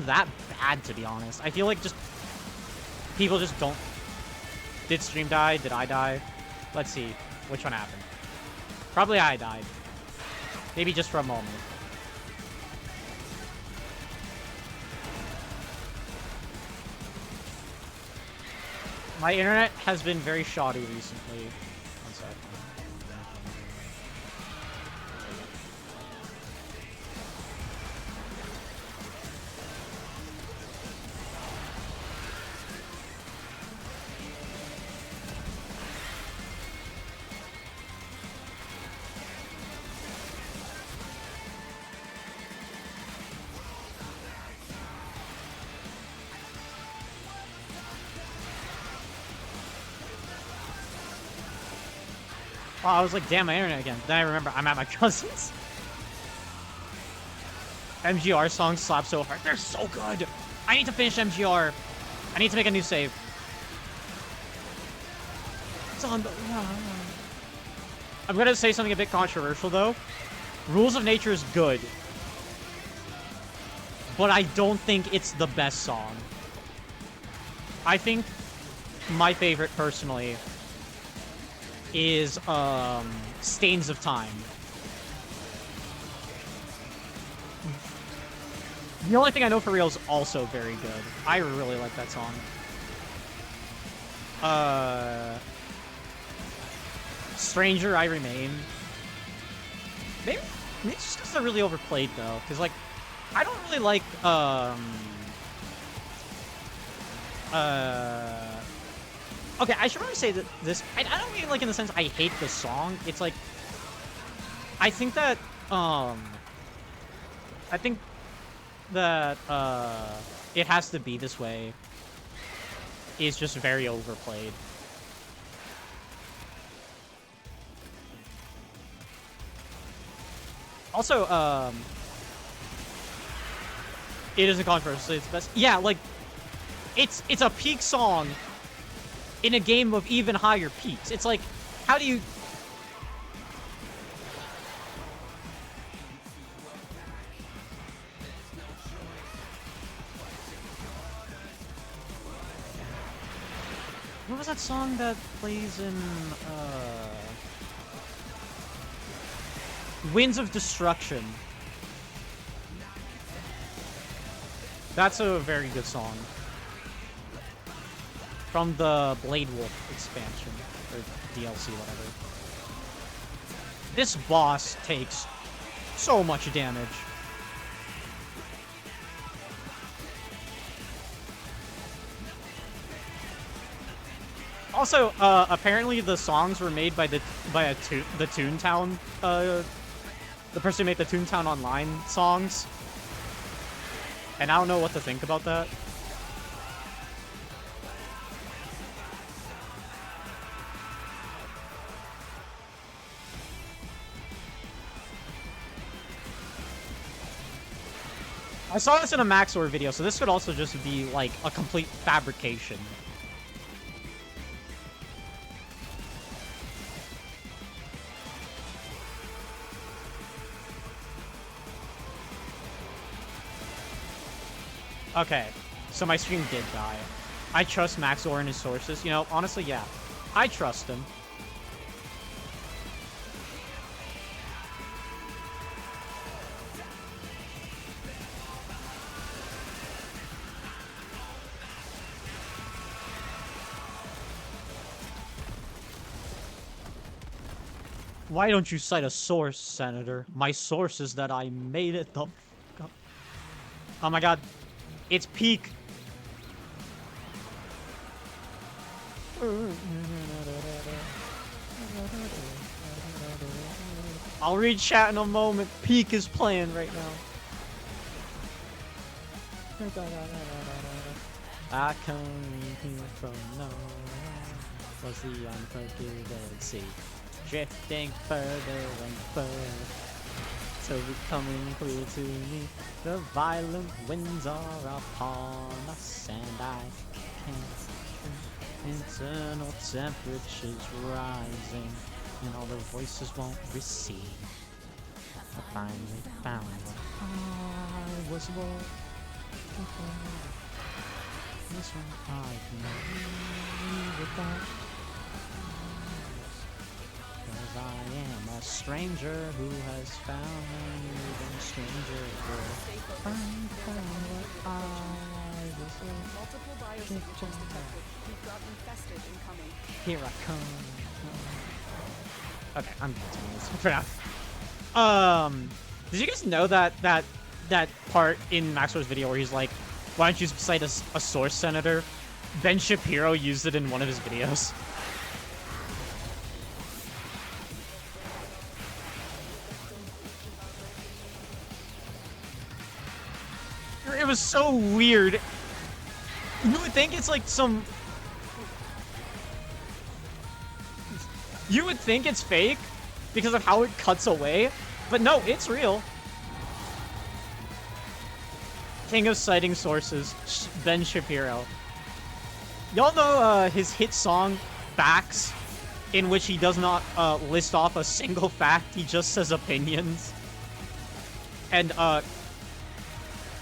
that bad, to be honest. I feel like just people just don't. Did stream die? Did I die? Let's see. Which one happened? Probably I died. Maybe just for a moment. My internet has been very shoddy recently. One second. Oh, I was like, damn, my internet again. Then I remember I'm at my cousin's. MGR songs slap so hard. They're so good. I need to finish MGR. I need to make a new save. It's on the... I'm gonna say something a bit controversial, though. Rules of Nature is good. But I don't think it's the best song. I think my favorite, personally, is Stains of Time. The Only Thing I Know for Real is also very good. I really like that song. Stranger I Remain. Maybe it's just because they're really overplayed, though. Because, like, I don't really like, okay, I should probably say that this... I don't mean, like, in the sense I hate the song. It's, like... I think that, It Has to Be This Way is just very overplayed. Also, it isn't controversial, it's best. Yeah, like, it's a peak song in a game of even higher peaks. It's like, how do you... What was that song that plays in, Winds of Destruction? That's a very good song. From the Blade Wolf expansion, or DLC, whatever. This boss takes so much damage. Also, apparently the songs were made by the Toontown, the person who made the Toontown Online songs. And I don't know what to think about that. I saw this in a Maxor video, so this could also just be, like, a complete fabrication. Okay, so my stream did die. I trust Maxor and his sources. You know, honestly, yeah. I trust him. Why don't you cite a source, Senator? My source is that I made it the... Oh my god. It's peak. I'll read chat in a moment. Peak is playing right now. I come here from nowhere. Was the unforgiving sea, drifting further and further, so becoming clear to me. The violent winds are upon us, and I can't. Internal temperatures rising, and all the voices won't receive. I finally found what I was worth. This one I can leave without. Cause I am a stranger who has found an even stranger world. Find what I deserve. Multiple biosignatures detected. We've got infested incoming. Here I come. Okay, I'm continuing this for now. Did you guys know that part in Maxwell's video where he's like, why don't you cite a source, Senator? Ben Shapiro used it in one of his videos. It was so weird. You would think it's like some... You would think it's fake because of how it cuts away, but no, it's real. King of citing sources, Ben Shapiro. Y'all know his hit song, Facts, in which he does not list off a single fact, he just says opinions. And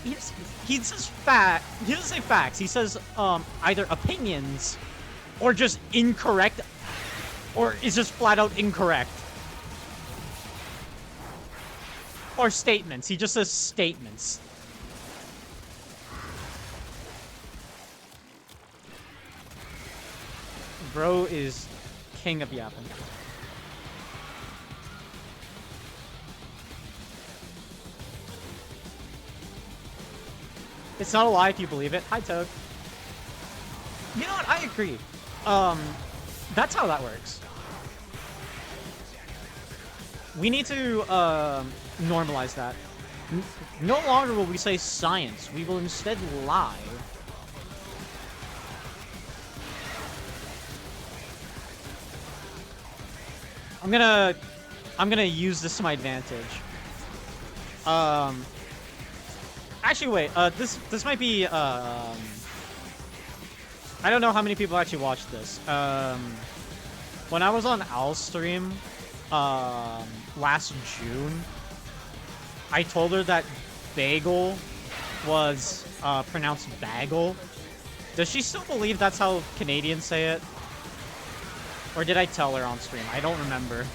he says he doesn't say facts, he says either opinions or just incorrect, or is just flat out incorrect. Or statements, he just says statements. Bro is king of yapping. It's not a lie if you believe it. Hi, Toad. You know what? I agree. That's how that works. We need to normalize that. No longer will we say science. We will instead lie. I'm gonna use this to my advantage. Actually, wait. This might be. I don't know how many people actually watched this. When I was on Al's stream, last June, I told her that bagel was pronounced bagel. Does she still believe that's how Canadians say it? Or did I tell her on stream? I don't remember.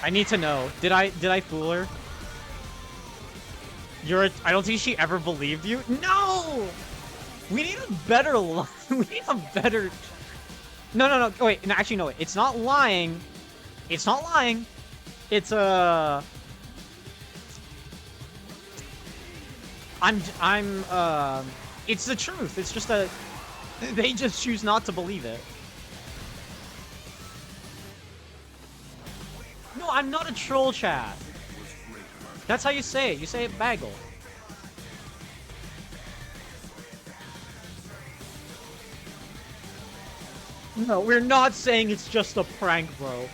I need to know. Did I fool her? I don't think she ever believed you. No! We need a better lie. We need a better... No. Wait, no, actually, no. It's not lying. It's not lying. It's, it's the truth. It's just that they just choose not to believe it. No, I'm not a troll, chat. That's how you say it. You say it bagel. No, we're not saying it's just a prank, bro.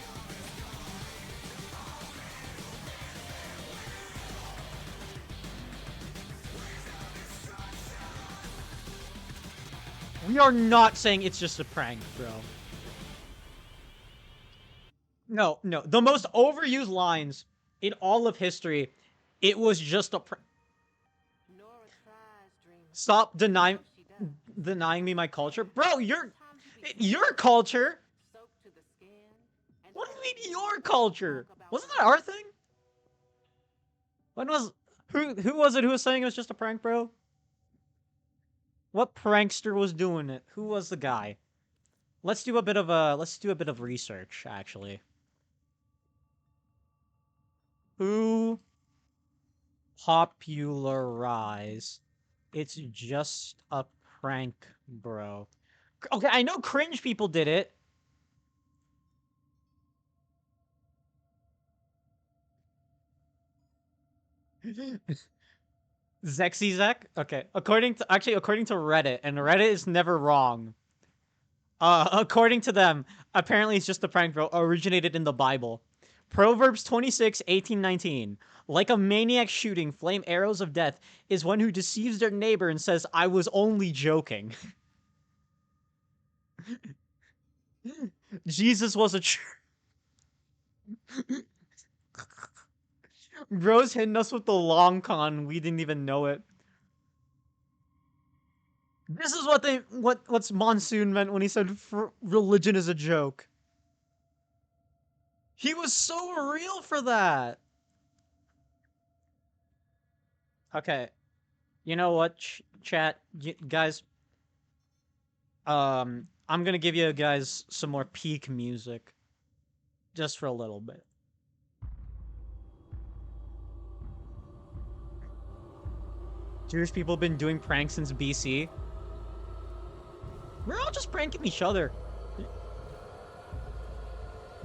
We are not saying it's just a prank, bro. No. The most overused lines in all of history, it was just a prank. Stop denying me my culture. Bro, your culture? What do you mean your culture? Wasn't that our thing? When was... Who was it who was saying it was just a prank, bro? What prankster was doing it? Who was the guy? Let's do a bit of research, actually. Who popularized it's just a prank, bro? Okay, I know cringe people did it. Zexy? Okay, according to Reddit, and Reddit is never wrong. According to them, apparently it's just a prank, bro. Originated in the Bible. Proverbs 26:18-19. Like a maniac shooting flame arrows of death is one who deceives their neighbor and says, I was only joking. Jesus was a Bro's hitting us with the long con. We didn't even know it. This is what's Monsoon meant when he said religion is a joke. He was so real for that. Okay, you know what, chat, guys. I'm gonna give you guys some more peak music, just for a little bit. Jewish people have been doing pranks since BC. We're all just pranking each other.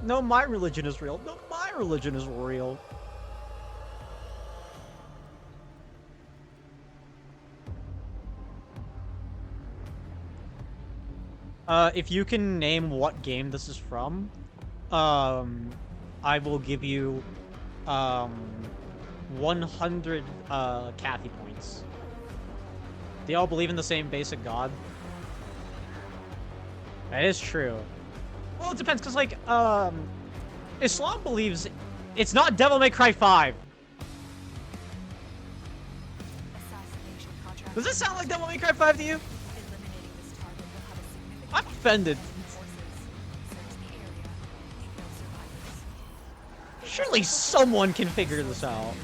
No, my religion is real. No, my religion is real. If you can name what game this is from, I will give you, 100, Cathy points. They all believe in the same basic god. That is true. Well, it depends, because, like, Islam believes it's not Devil May Cry 5. Does this sound like Devil May Cry 5 to you? I'm offended. Surely someone can figure this out.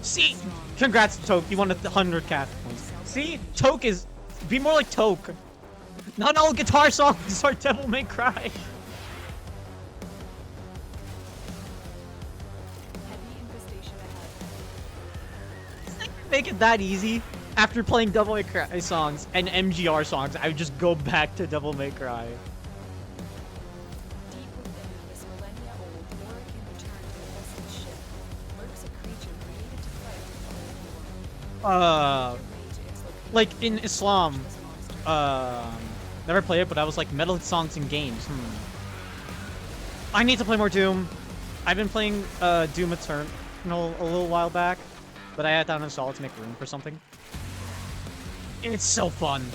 See? Congrats, Toke. You won 100 Cathy points. See? Toke is... Be more like Toke. Not all guitar songs are Devil May Cry. Make it that easy. After playing Devil May Cry songs and MGR songs, I would just go back to Devil May Cry. Deep within this millennia-old Oric-in-return-to-the-vested ship lurks a creature created to fight the world. Like in Islam, never played it, but I was like metal songs in games. I need to play more Doom. I've been playing Doom Eternal a little while back, but I had to uninstall it to make room for something. It's so fun.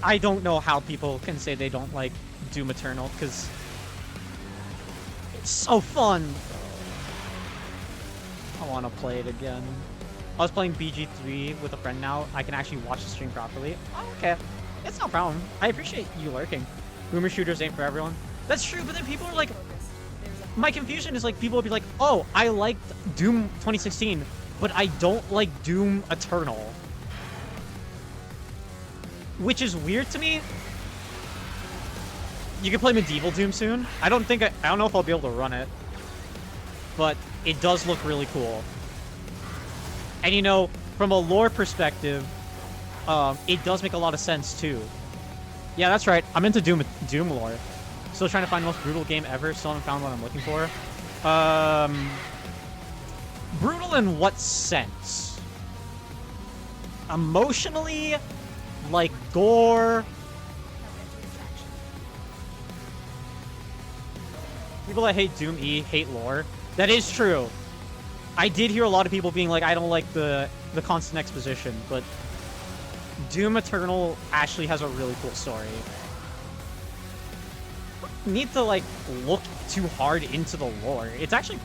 I don't know how people can say they don't like Doom Eternal, because it's so fun. I want to play it again. I was playing BG3 with a friend now. I can actually watch the stream properly. Oh, okay. It's no problem. I appreciate you lurking. Boomer shooters ain't for everyone. That's true, but then people are like... My confusion is like, people will be like, oh, I liked Doom 2016, but I don't like Doom Eternal. Which is weird to me. You can play Medieval Doom soon. I don't know if I'll be able to run it. But it does look really cool. And you know, from a lore perspective, it does make a lot of sense too. Yeah, that's right. I'm into Doom lore. Still trying to find the most brutal game ever. Still haven't found what I'm looking for. Brutal in what sense? Emotionally? Like gore? People that hate Doom E hate lore. That is true. I did hear a lot of people being like, I don't like the constant exposition, but Doom Eternal actually has a really cool story. Need to like look too hard into the lore. It's actually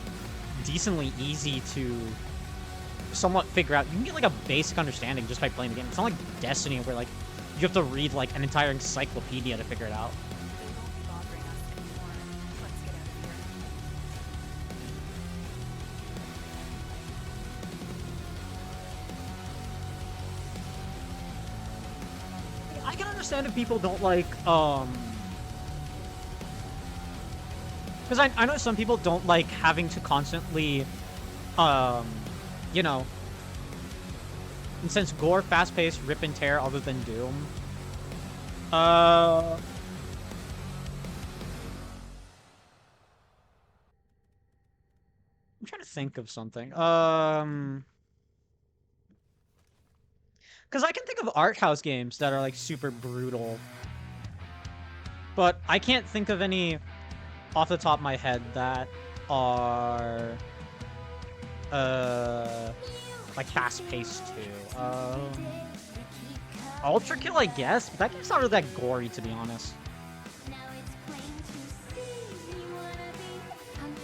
decently easy to somewhat figure out. You can get like a basic understanding just by playing the game. It's not like Destiny where like you have to read like an entire encyclopedia to figure it out. I can understand if people don't like because I know some people don't like having to constantly, you know, and since gore, fast-paced, rip and tear other than Doom. I'm trying to think of something. Because I can think of art house games that are like super brutal. But I can't think of any off the top of my head that are like fast-paced too. Ultra Kill, I guess, but that game's not really that gory, to be honest.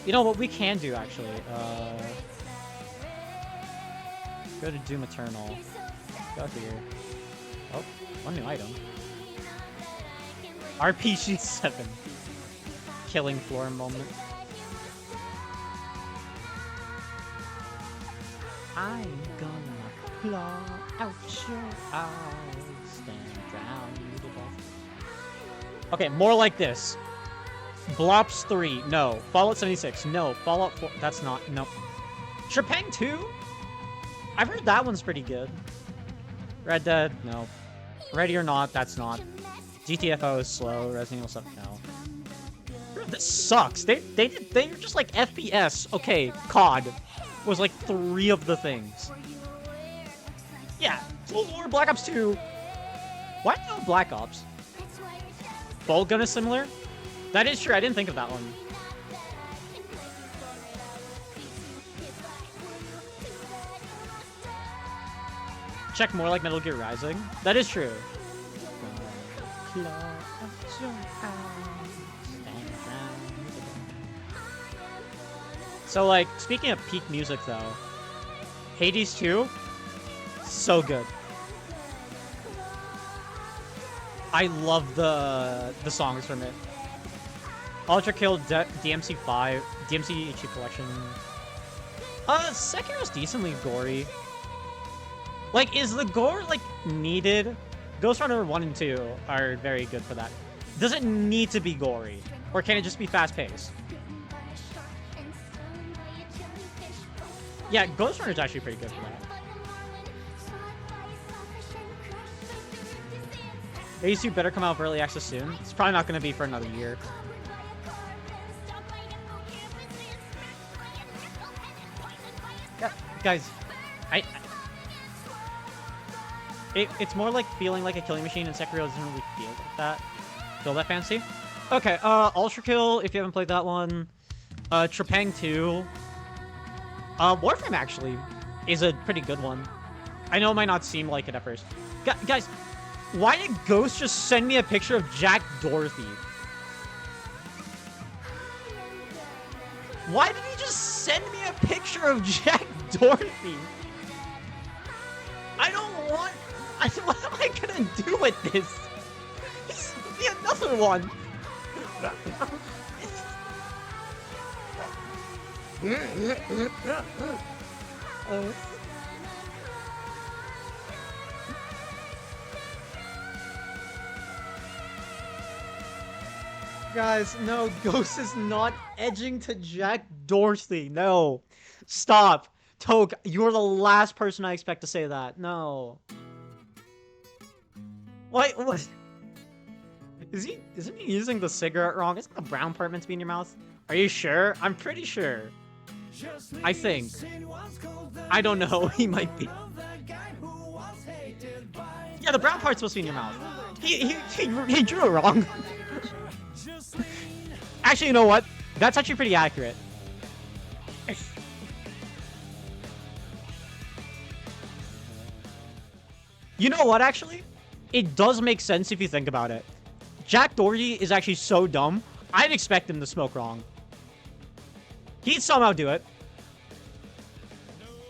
You know what we can do, actually? Go to Doom Eternal. Go here. Oh, one new item. RPG 7. Killing floor moment. I'm gonna claw out your eyes and drown you to death. Okay, more like this. Blops 3, no. Fallout 76, no. Fallout 4, that's not, no. Trepang 2? I've heard that one's pretty good. Red Dead, no. Ready or Not, that's not. GTFO is slow. Resident Evil 7, no. This sucks. They're just like FPS. Okay, COD was like 3 of the things. Yeah, Cold War, Black Ops 2. Why no Black Ops? Bolt Gun is similar? That is true, I didn't think of that one. Check more like Metal Gear Rising. That is true. So, like, speaking of peak music, though, Hades 2, so good. I love the songs from it. Ultra Kill, DMC 5, DMC HD Collection. Sekiro's decently gory. Like, is the gore, like, needed? Ghost Runner 1 and 2 are very good for that. Does it need to be gory? Or can it just be fast-paced? Yeah, Ghost Runner is actually pretty good for that. These two better come out for early access soon. It's probably not going to be for another year. Yeah, guys, it's more like feeling like a killing machine, and Sekiro doesn't really feel that fancy. Okay, Ultra Kill, if you haven't played that one. Trepang 2. Warframe, actually, is a pretty good one. I know it might not seem like it at first. Guys, why did Ghost just send me a picture of Jack Dorothy? Why did he just send me a picture of Jack Dorothy? I don't want... what am I gonna do with this? He sent me another one! Guys, no, Ghost is not edging to Jack Dorsey. No. Stop. Toke, you're the last person I expect to say that. No. What? Isn't he using the cigarette wrong? Isn't the brown part meant to be in your mouth? Are you sure? I'm pretty sure. I think. I don't know. He might be. Yeah, the brown part's supposed to be in your mouth. He drew it wrong. Actually, you know what? That's actually pretty accurate. You know what, actually? It does make sense if you think about it. Jack Doherty is actually so dumb, I'd expect him to smoke wrong. He'd somehow do it.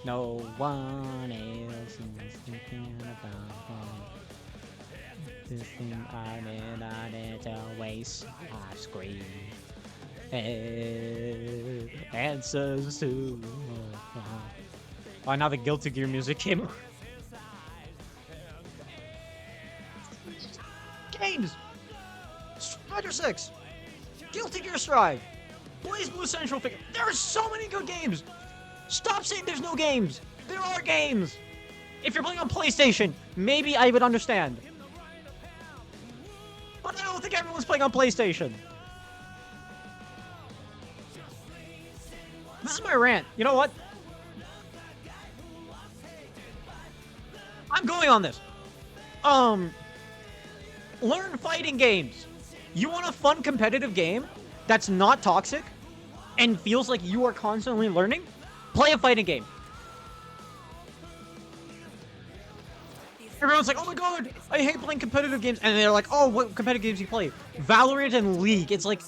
No one else is thinking about this thing I need to waste. I scream. Answers to... Oh, now the Guilty Gear music came. Games! Strider 6! Guilty Gear Strive! Blaze Blue Central Figure. There are so many good games! Stop saying there's no games! There are games! If you're playing on PlayStation, maybe I would understand. But I don't think everyone's playing on PlayStation. This is my rant. You know what? I'm going on this. Learn fighting games. You want a fun competitive game that's not toxic and feels like you are constantly learning? Play a fighting game. Everyone's like, oh my god, I hate playing competitive games. And they're like, oh, what competitive games do you play? Valorant and League. It's like,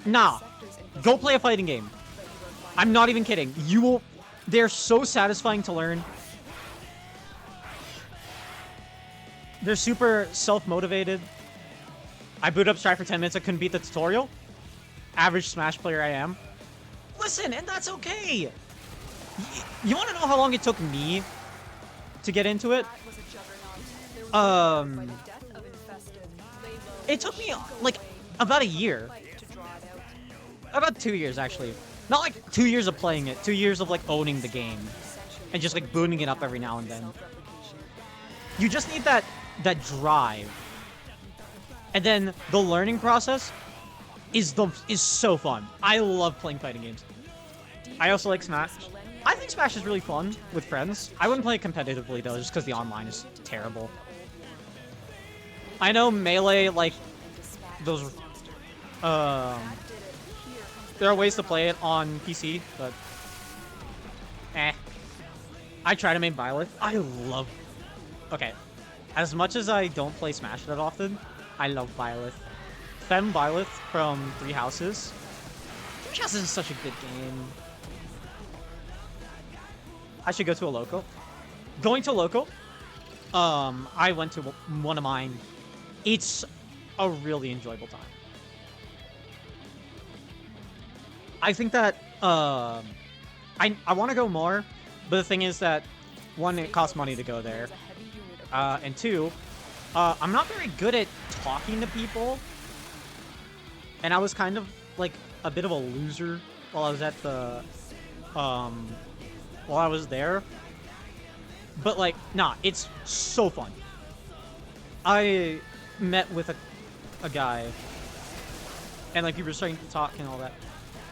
nah, go play a fighting game. I'm not even kidding. You will, they're so satisfying to learn. They're super self-motivated. I booted up Strife for 10 minutes. I couldn't beat the tutorial. Average Smash player I am. Listen, and that's okay. You want to know how long it took me to get into it? It took me like about a year. About 2 years actually. Not like 2 years of playing it. 2 years of like owning the game and just like booting it up every now and then. You just need that drive. And then the learning process is so fun. I love playing fighting games. I also like Smash. I think Smash is really fun with friends. I wouldn't play it competitively though, just because the online is terrible. I know Melee, like, those, there are ways to play it on PC, but, I try to make Violet. I love, okay, as much as I don't play Smash that often, I love Violet. Fem Violet from Three Houses. Three Houses is such a good game. I should go to a local. Going to a local, I went to one of mine. It's a really enjoyable time. I think that, I want to go more, but the thing is that, one, it costs money to go there, and two, I'm not very good at talking to people, and I was kind of, like, a bit of a loser while I was at the, while I was there. But, like, nah, it's so fun. I met with a guy, and, like, we were starting to talk and all that.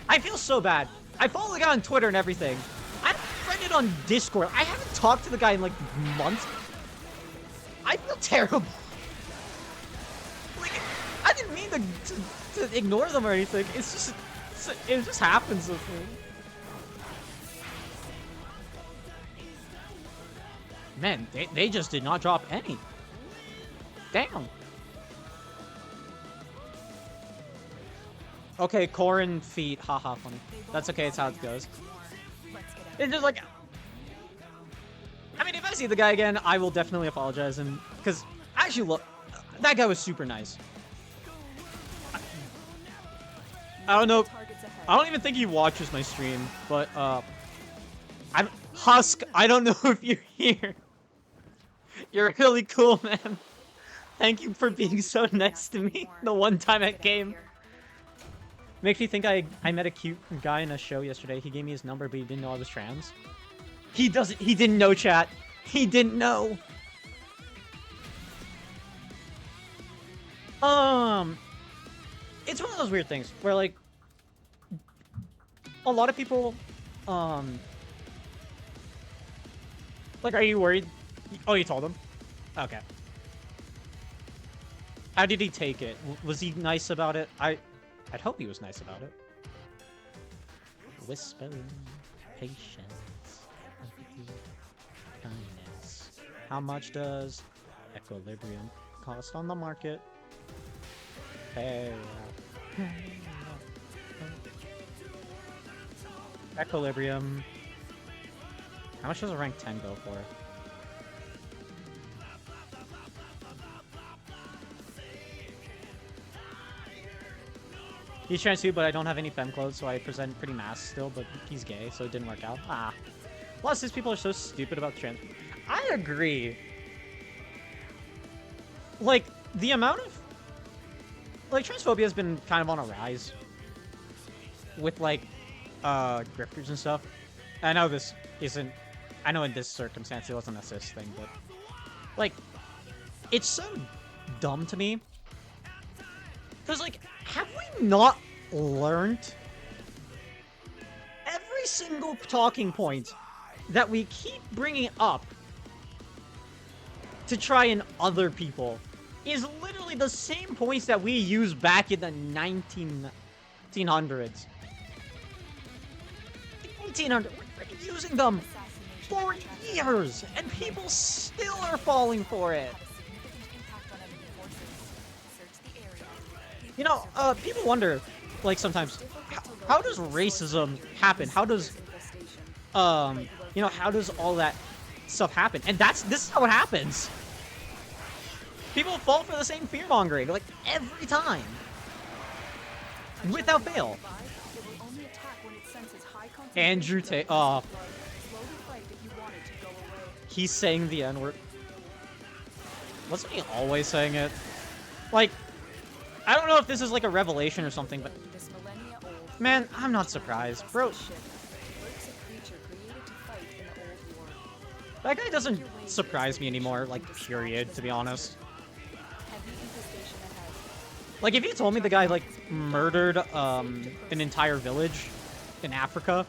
I feel so bad. I follow the guy on Twitter and everything. I'm friended on Discord. I haven't talked to the guy in, like, months. I feel terrible. Like, I didn't mean to ignore them or anything. It's just, it just happens with me. Man, they just did not drop any. Damn. Okay, Corrin feet. Haha, funny. That's okay, it's how it goes. It's just like... I mean, if I see the guy again, I will definitely apologize. And because, actually, look, that guy was super nice. I don't know. I don't even think he watches my stream, but, I'm... Husk, I don't know if you're here. You're really cool, man. Thank you for being so nice to me the one time I came. Makes me think I met a cute guy in a show yesterday. He gave me his number, but he didn't know I was trans. He didn't know, chat. He didn't know. It's one of those weird things where, like, a lot of people, like, are you worried? Oh, you told him? Okay. How did he take it? Was he nice about it? I'd hope he was nice about it. Whispering, patience, empathy, kindness. How much does equilibrium cost on the market? Hey. Equilibrium. How much does a rank 10 go for? He's trans too, but I don't have any femme clothes, so I present pretty masked still, but he's gay, so it didn't work out. Ah. A lot of these people are so stupid about trans. I agree. Like, the amount of... Like, transphobia has been kind of on a rise. With, like, grifters and stuff. I know this isn't... I know in this circumstance it wasn't a cis thing, but... Like, it's so dumb to me. Because, like, have we not learned every single talking point that we keep bringing up to try and other people is literally the same points that we used back in the 1900s. 1800s. We're using them. for years, and people still are falling for it. You know, people wonder, like, sometimes, how does racism happen? How does, you know, how does all that stuff happen? And this is how it happens. People fall for the same fear-mongering, like, every time. Without fail. Andrew Tate, oh. He's saying the N-word. Wasn't he always saying it? Like, I don't know if this is like a revelation or something, but man, I'm not surprised, bro. That guy doesn't surprise me anymore, like, period, to be honest. Like, if you told me the guy, like, murdered, an entire village in Africa,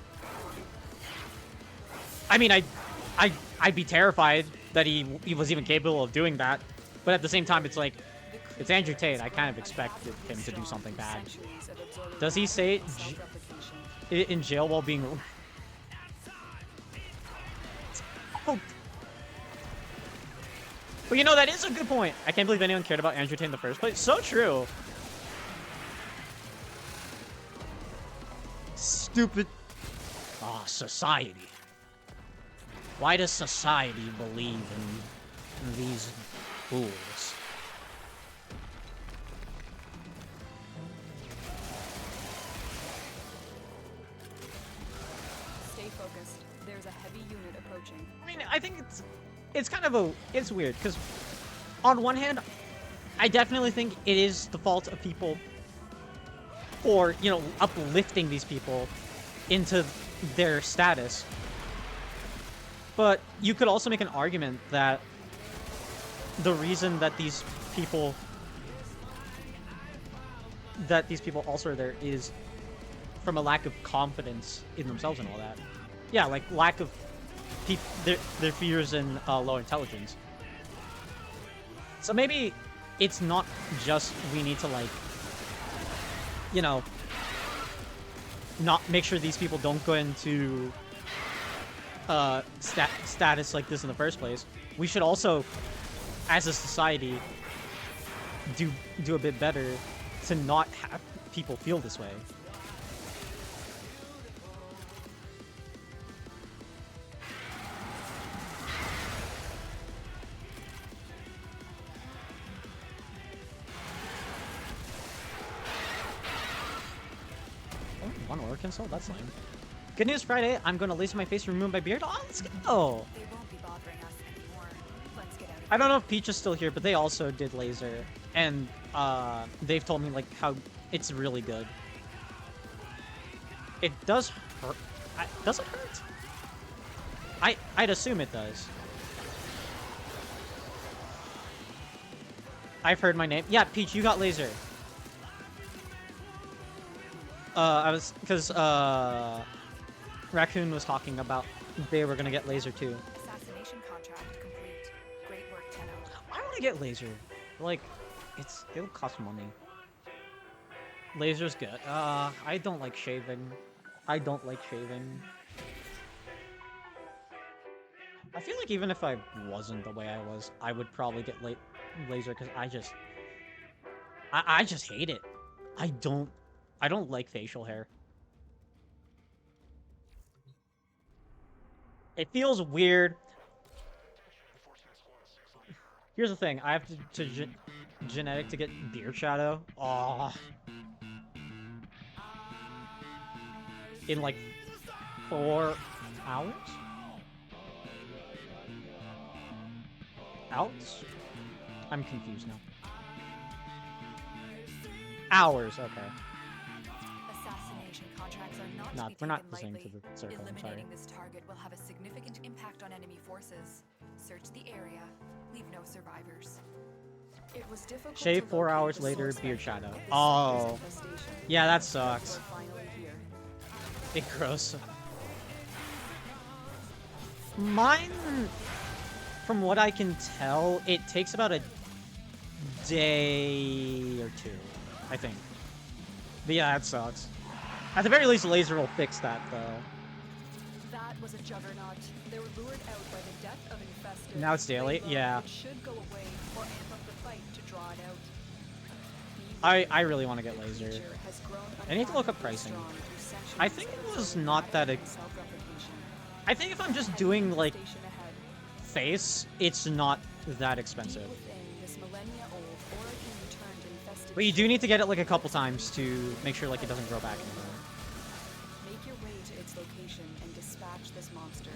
I mean, I'd be terrified that he was even capable of doing that. But at the same time, it's like, it's Andrew Tate. I kind of expected him to do something bad. Does he say it in jail while being... Oh. But you know, that is a good point. I can't believe anyone cared about Andrew Tate in the first place. So true. Stupid. Ah, society. Why does society believe in these fools? Stay focused. There's a heavy unit approaching. I mean, I think it's kind of it's weird, because on one hand, I definitely think it is the fault of people for, you know, uplifting these people into their status. But you could also make an argument that the reason that these people also are there is from a lack of confidence in themselves and all that. Yeah, like lack of their fears and low intelligence. So maybe it's not just we need to, like, you know, not make sure these people don't go into status like this in the first place. We should also, as a society, do a bit better to not have people feel this way. Oh, one orc console? That's lame. Good news Friday, I'm going to laser my face remove my beard. Oh, let's go! They won't be bothering us anymore. Let's get out of here. I don't know if Peach is still here, but they also did laser. And they've told me, like, how it's really good. It does hurt. Does it hurt? I'd assume it does. I've heard my name. Yeah, Peach, you got laser. Because Raccoon was talking about they were gonna get laser too. Assassination contract complete. Great work, Tenno. Why would I get laser? Like, it'll cost money. Laser's good. I don't like shaving. I don't like shaving. I feel like even if I wasn't the way I was, I would probably get laser because I just hate it. I don't like facial hair. It feels weird. Here's the thing, I have to genetic to get beard shadow. Oh. In like 4 hours? Outs? I'm confused now. Hours, okay. Assassination contracts are not Nah, to be we're not taken listening lightly. to the circle, I'm sorry. Eliminating this target will have a significant impact on enemy forces. Search the area. Leave no survivors. It was difficult Shave to 4 locate hours the later, source beard vector shadow. of this Oh. infestation. Yeah, that sucks. We're finally here. Big gross. Mine, from what I can tell, it takes about a day or 2, I think. But yeah, that sucks. At the very least, laser will fix that, though. That was a juggernaut. They were lured out by the death of infested. Now it's daily? Yeah. It should go away or amp up the fight to draw it out. I really want to get laser. I need to look up pricing. I think it was not that... I think if I'm just doing, like, face, it's not that expensive. But you do need to get it, like, a couple times to make sure, like, it doesn't grow back anymore. Make your way to its location and dispatch this monster.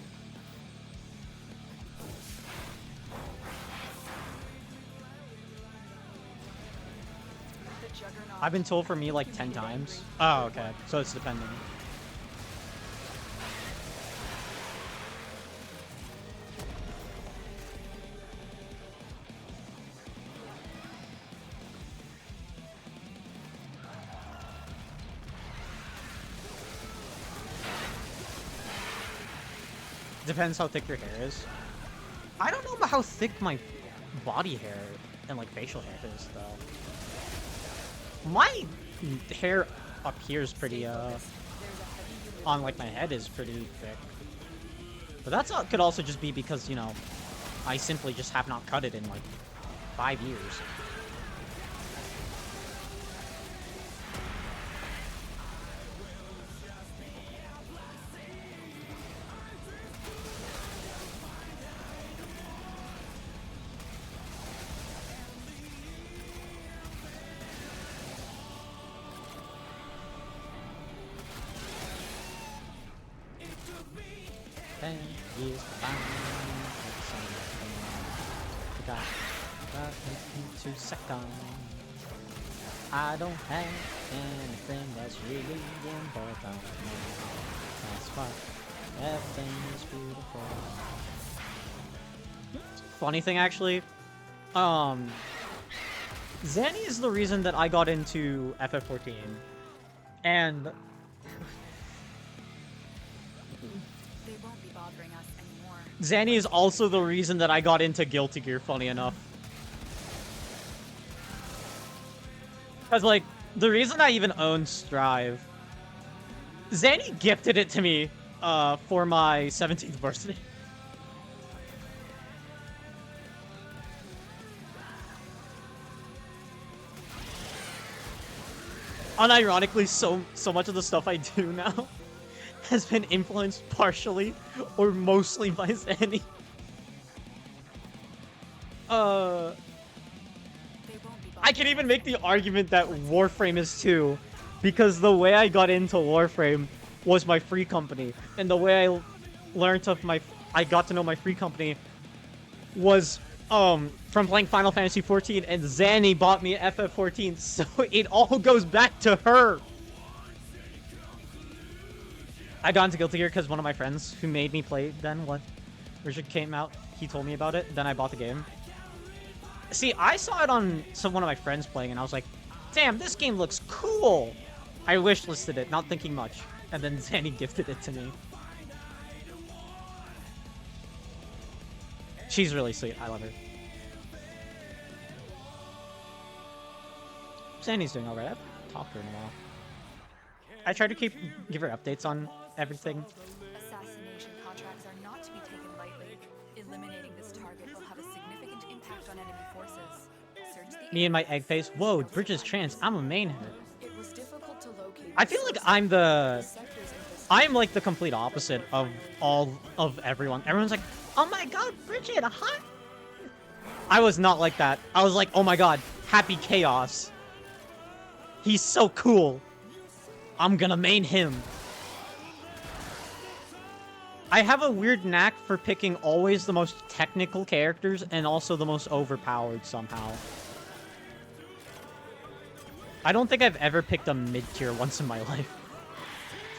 I've been told for me like 10 times. Oh, okay. So it's depending. Depends how thick your hair is. I don't know about how thick my body hair and like facial hair is though. My hair up here is pretty, on like my head is pretty thick. But that's could also just be because, you know, I simply just have not cut it in like 5 years. I don't have anything that's really important. That's why everything is beautiful. Funny thing, actually, Zanny is the reason that I got into FF14, and They won't be bothering us anymore. Zanny is also the reason that I got into Guilty Gear, funny enough. Because, like, the reason I even own Strive, Zanny gifted it to me for my 17th birthday. Unironically, so much of the stuff I do now has been influenced partially or mostly by Zanny. I can even make the argument that Warframe is too, because the way I got into Warframe was my free company, and the way I learned of I got to know my free company was from playing Final Fantasy XIV, and Zanny bought me FF14, so it all goes back to her. I got into Guilty Gear because one of my friends who made me play then when Richard came out, he told me about it, then I bought the game. See, I saw it on one of my friends playing, and I was like, damn, this game looks cool! I wishlisted it, not thinking much. And then Zanny gifted it to me. She's really sweet. I love her. Zanny's doing alright. I haven't talked to her in a while. I try to give her updates on everything. Assassination contracts are not to be taken lightly. Eliminating this target will have a significant impact on enemy forces. Search the Me and my egg face. Whoa, Bridget's trans. I'm a main head. It was difficult to locate. I feel like I'm like the complete opposite of all of everyone. Everyone's like, oh my god, Bridget, hi! I was not like that. I was like, oh my god, Happy Chaos. He's so cool. I'm gonna main him. I have a weird knack for picking always the most technical characters and also the most overpowered somehow. I don't think I've ever picked a mid-tier once in my life.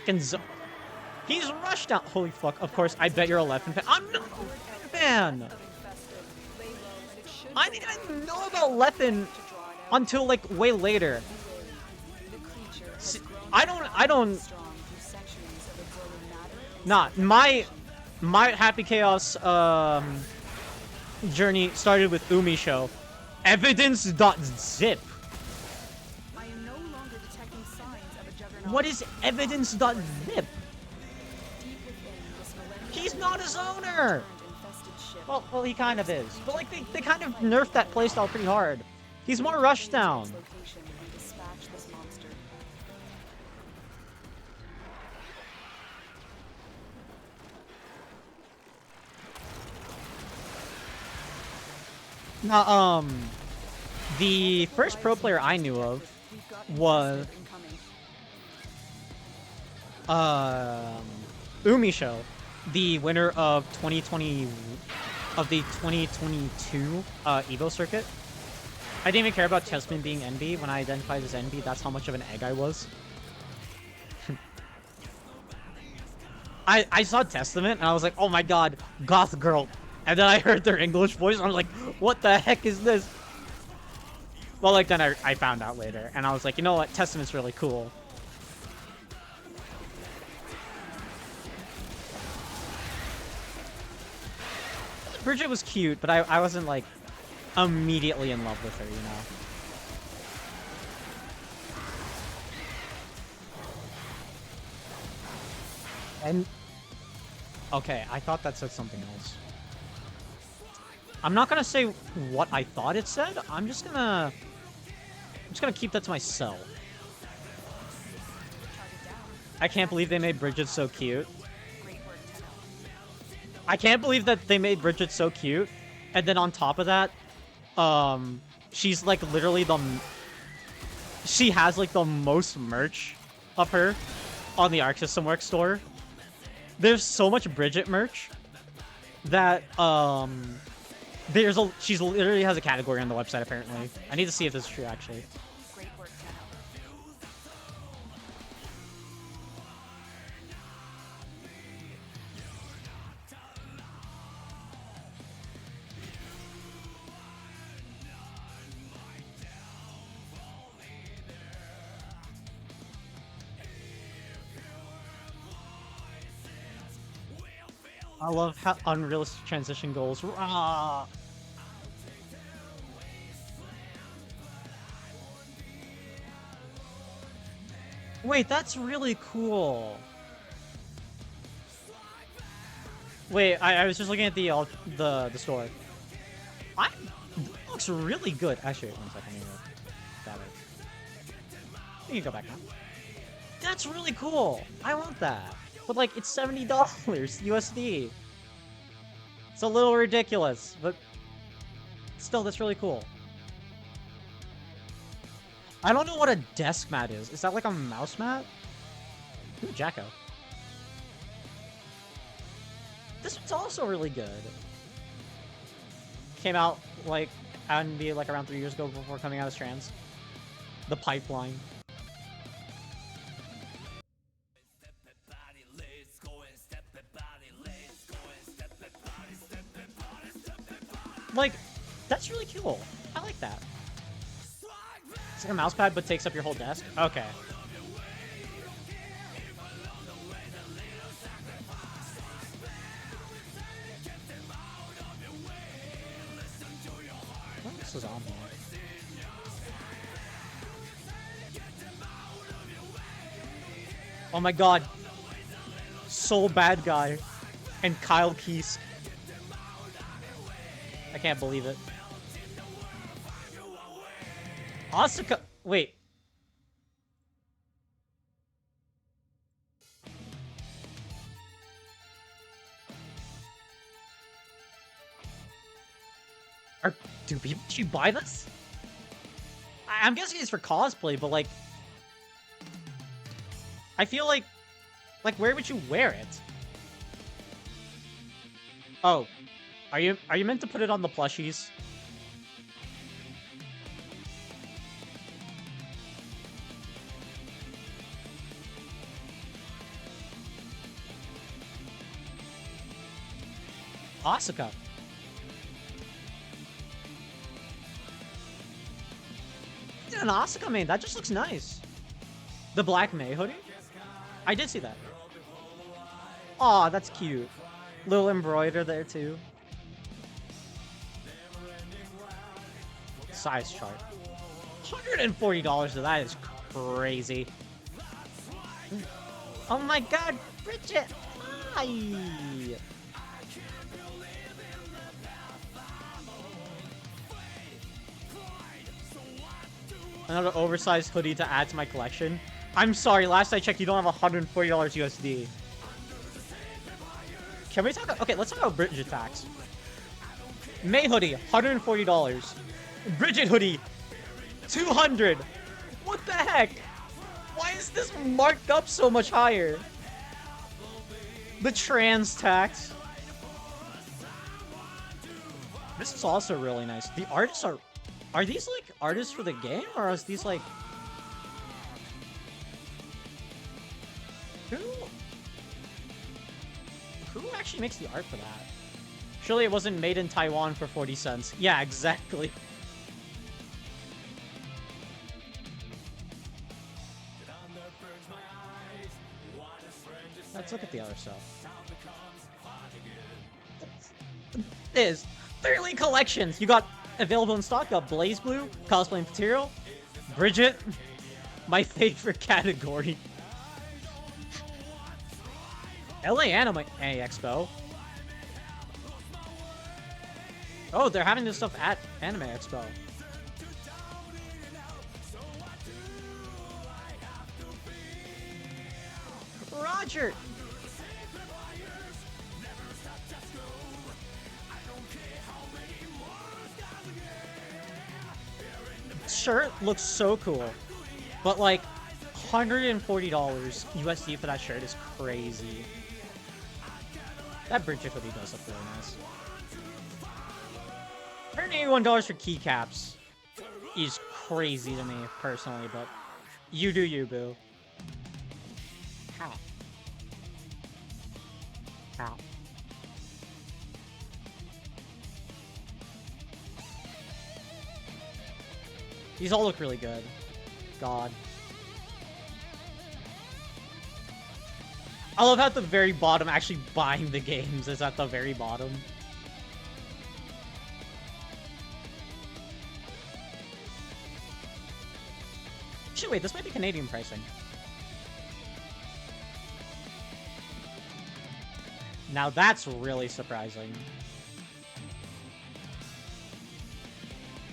He's rushed out. Holy fuck. Of course, I bet you're a Leffen fan. I'm not a fan! I didn't even know about Leffen until, like, way later. See, I don't... Nah, my Happy Chaos, journey started with Umisho. Evidence.zip. What is evidence.zip? not a zoner! Turned infested ship. Well, he kind of is. But, like, they kind of nerfed that playstyle pretty hard. He's more rush down. Location and dispatch this monster. Now, the first pro player I knew of We've got was incoming. Umisho, the winner of 2020 of the 2022 Evo circuit. I didn't even care about Chessman being NB. When I identified as NB, that's how much of an egg I was. I saw Testament and I was like, oh my god, goth girl. And then I heard their English voice and I was like, what the heck is this? Well, like, then I found out later. And I was like, you know what? Testament's really cool. Bridget was cute, but I wasn't, like, immediately in love with her, you know? And... okay, I thought that said something else. I'm not gonna say what I thought it said. I'm just gonna keep that to myself. I can't believe they made Bridget so cute. I can't believe that they made Bridget so cute. And then on top of that, she's like literally she has like the most merch of her on the Arc System Works store. There's so much Bridget merch that she literally has a category on the website apparently. I need to see if this is true actually. Great work, I love how unrealistic transition goals. Rah! Wait, that's really cool. Wait, I was just looking at the store. That looks really good. Actually, wait, 1 second. Got it. You can go back now. That's really cool. I want that. But like, it's $70 USD. It's a little ridiculous, but still, that's really cool. I don't know what a desk mat is. Is that like a mouse mat? Ooh, Jacko. This one's also really good. Came out like maybe like around 3 years ago before coming out as trans. The pipeline. Like, that's really cool. I like that. It's like a mouse pad, but takes up your whole desk. Okay. What else is on here? Oh my god. Soul Bad Guy and Kyle Keese. I can't believe it. Asuka. Wait. Do people actually buy this? I'm guessing it's for cosplay, but like, I feel like where would you wear it? Oh, are you meant to put it on the plushies? Asuka. An Asuka main, that just looks nice. The Black May hoodie? I did see that. Aw, that's cute. Little embroider there too. Size chart. $140 of that is crazy. Oh my god, Bridget! Hi! Another oversized hoodie to add to my collection. I'm sorry, last I checked, you don't have $140 USD. Can we talk? Okay, let's talk about Bridget tax. May hoodie, $140. Bridget hoodie, $200. What the heck? Why is this marked up so much higher? The trans tax. This is also really nice. The artists are these like artists for the game, or is these like who actually makes the art for that? Surely it wasn't made in Taiwan for 40 cents. Yeah, exactly. Let's look at the other stuff. Is 30 collections. You got available in stock. You got Blaze Blue, cosplay material, Bridget, my favorite category. LA Anime Expo. Oh, they're having this stuff at Anime Expo. Roger. Shirt looks so cool, but like $140 USD for that shirt is crazy. That Bridget hoodie does look really nice. $181 for keycaps is crazy to me personally, but you do you, boo. How? How? These all look really good. God. I love how at the very bottom, actually buying the games is at the very bottom. Actually, wait, this might be Canadian pricing. Now that's really surprising.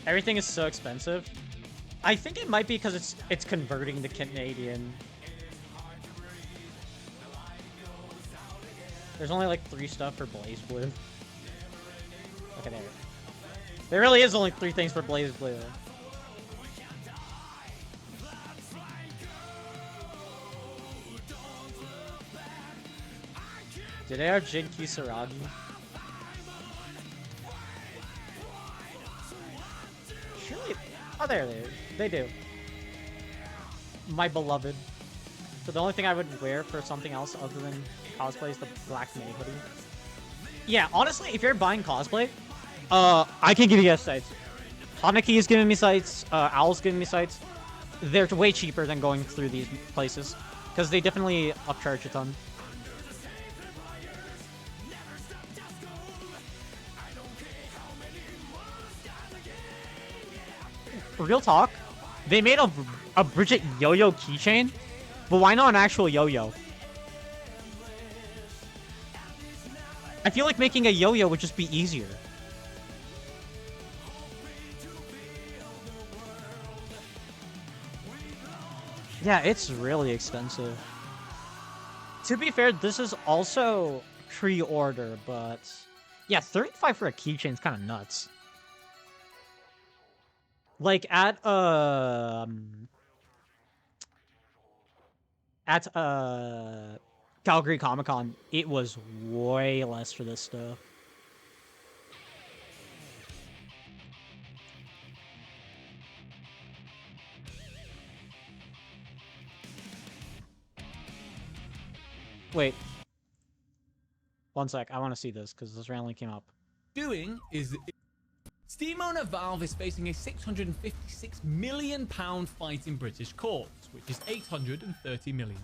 Everything is so expensive. I think it might be because it's converting to Canadian. There's only like 3 stuff for Blaze Blue. Look at there. There really is only 3 things for Blaze Blue. Did they have Jin Kisaragi? Surely. Oh, there they do. My beloved. So the only thing I would wear for something else other than cosplay is the black May hoodie. Yeah, honestly, if you're buying cosplay, I can give you guys sites. Hanaki is giving me sites. Owl's giving me sites. They're way cheaper than going through these places because they definitely upcharge a ton. Real talk, they made a Bridget yo-yo keychain, but why not an actual yo-yo? I feel like making a yo-yo would just be easier. Yeah, it's really expensive. To be fair, this is also pre-order, but yeah, $35 for a keychain is kind of nuts. Like at Calgary Comic-Con, it was way less for this stuff. Wait. One sec, I want to see this because this randomly came up. Doing is Steam owner Valve is facing a £656 million fight in British courts, which is $830 million,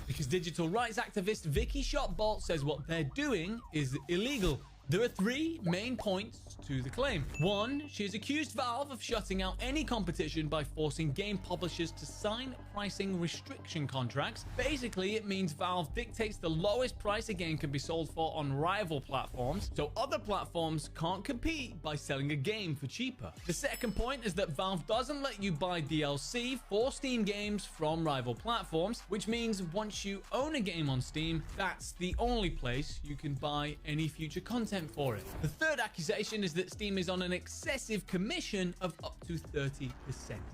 because digital rights activist Vicky Shotbolt says what they're doing is illegal. There are three main points to the claim. One, she has accused Valve of shutting out any competition by forcing game publishers to sign pricing restriction contracts. Basically, it means Valve dictates the lowest price a game can be sold for on rival platforms, so other platforms can't compete by selling a game for cheaper. The second point is that Valve doesn't let you buy DLC for Steam games from rival platforms, which means once you own a game on Steam, that's the only place you can buy any future content for it. The third accusation is that Steam is on an excessive commission of up to 30%,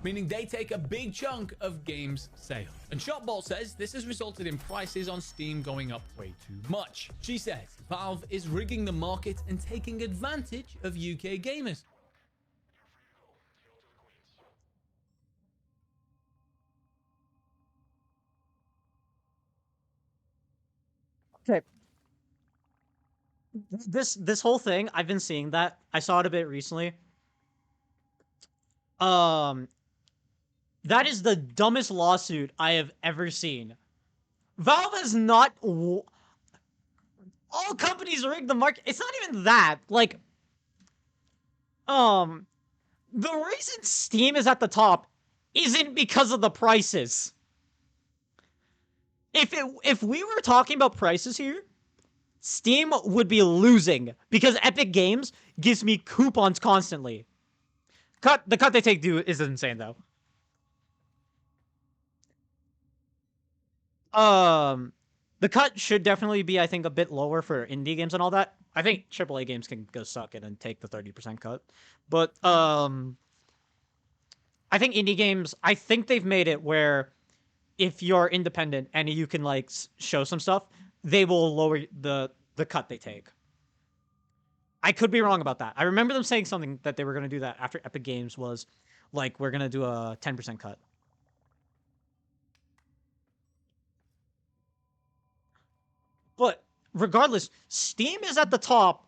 meaning they take a big chunk of games sales. And Shotbolt says this has resulted in prices on Steam going up way too much. She says Valve is rigging the market and taking advantage of UK gamers. Okay. This whole thing, I've been seeing that. I saw it a bit recently. That is the dumbest lawsuit I have ever seen. Valve has not... All companies rig the market. It's not even that. Like, the reason Steam is at the top isn't because of the prices. If we were talking about prices here, Steam would be losing because Epic Games gives me coupons constantly. The cut they take is insane though. The cut should definitely be, I think, a bit lower for indie games and all that. I think AAA games can go suck it and take the 30% cut. But I think indie games, I think they've made it where if you're independent and you can like show some stuff, they will lower the cut they take. I could be wrong about that. I remember them saying something that they were going to do that after Epic Games was like, we're going to do a 10% cut. But regardless, Steam is at the top,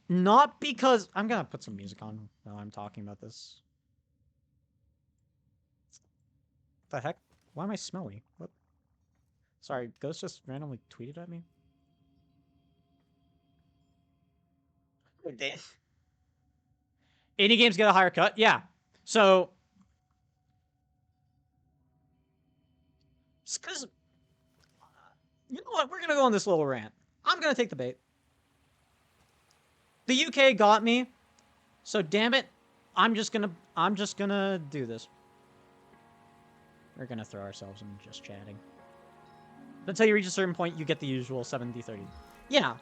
not because... I'm going to put some music on while I'm talking about this. What the heck? Why am I smelly? What? Sorry, Ghost just randomly tweeted at me. Indie games get a higher cut? Yeah. So... It's because... You know what? We're going to go on this little rant. I'm going to take the bait. The UK got me. So damn it. I'm just going to do this. We're going to throw ourselves in just chatting. Until you reach a certain point, you get the usual 70-30. Yeah.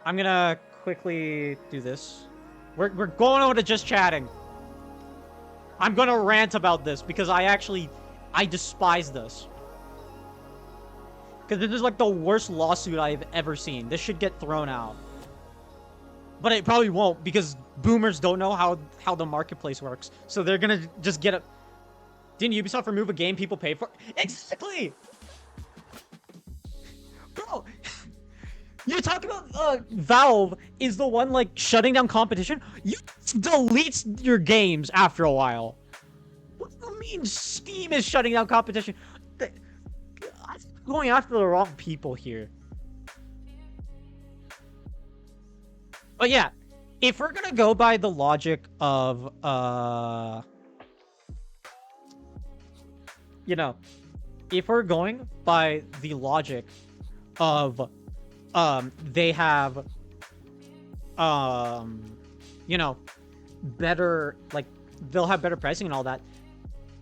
I'm going to quickly do this. We're going over to just chatting. I'm going to rant about this because I despise this. Because this is like the worst lawsuit I've ever seen. This should get thrown out. But it probably won't because boomers don't know how the marketplace works. So they're gonna just get a... Didn't Ubisoft remove a game people paid for? Exactly! Bro! You're talking about Valve is the one like shutting down competition? You delete your games after a while. What do you mean Steam is shutting down competition? I'm going after the wrong people here. But yeah, if we're gonna go by the logic of, you know, if we're going by the logic of, they have, you know, better, like, they'll have better pricing and all that,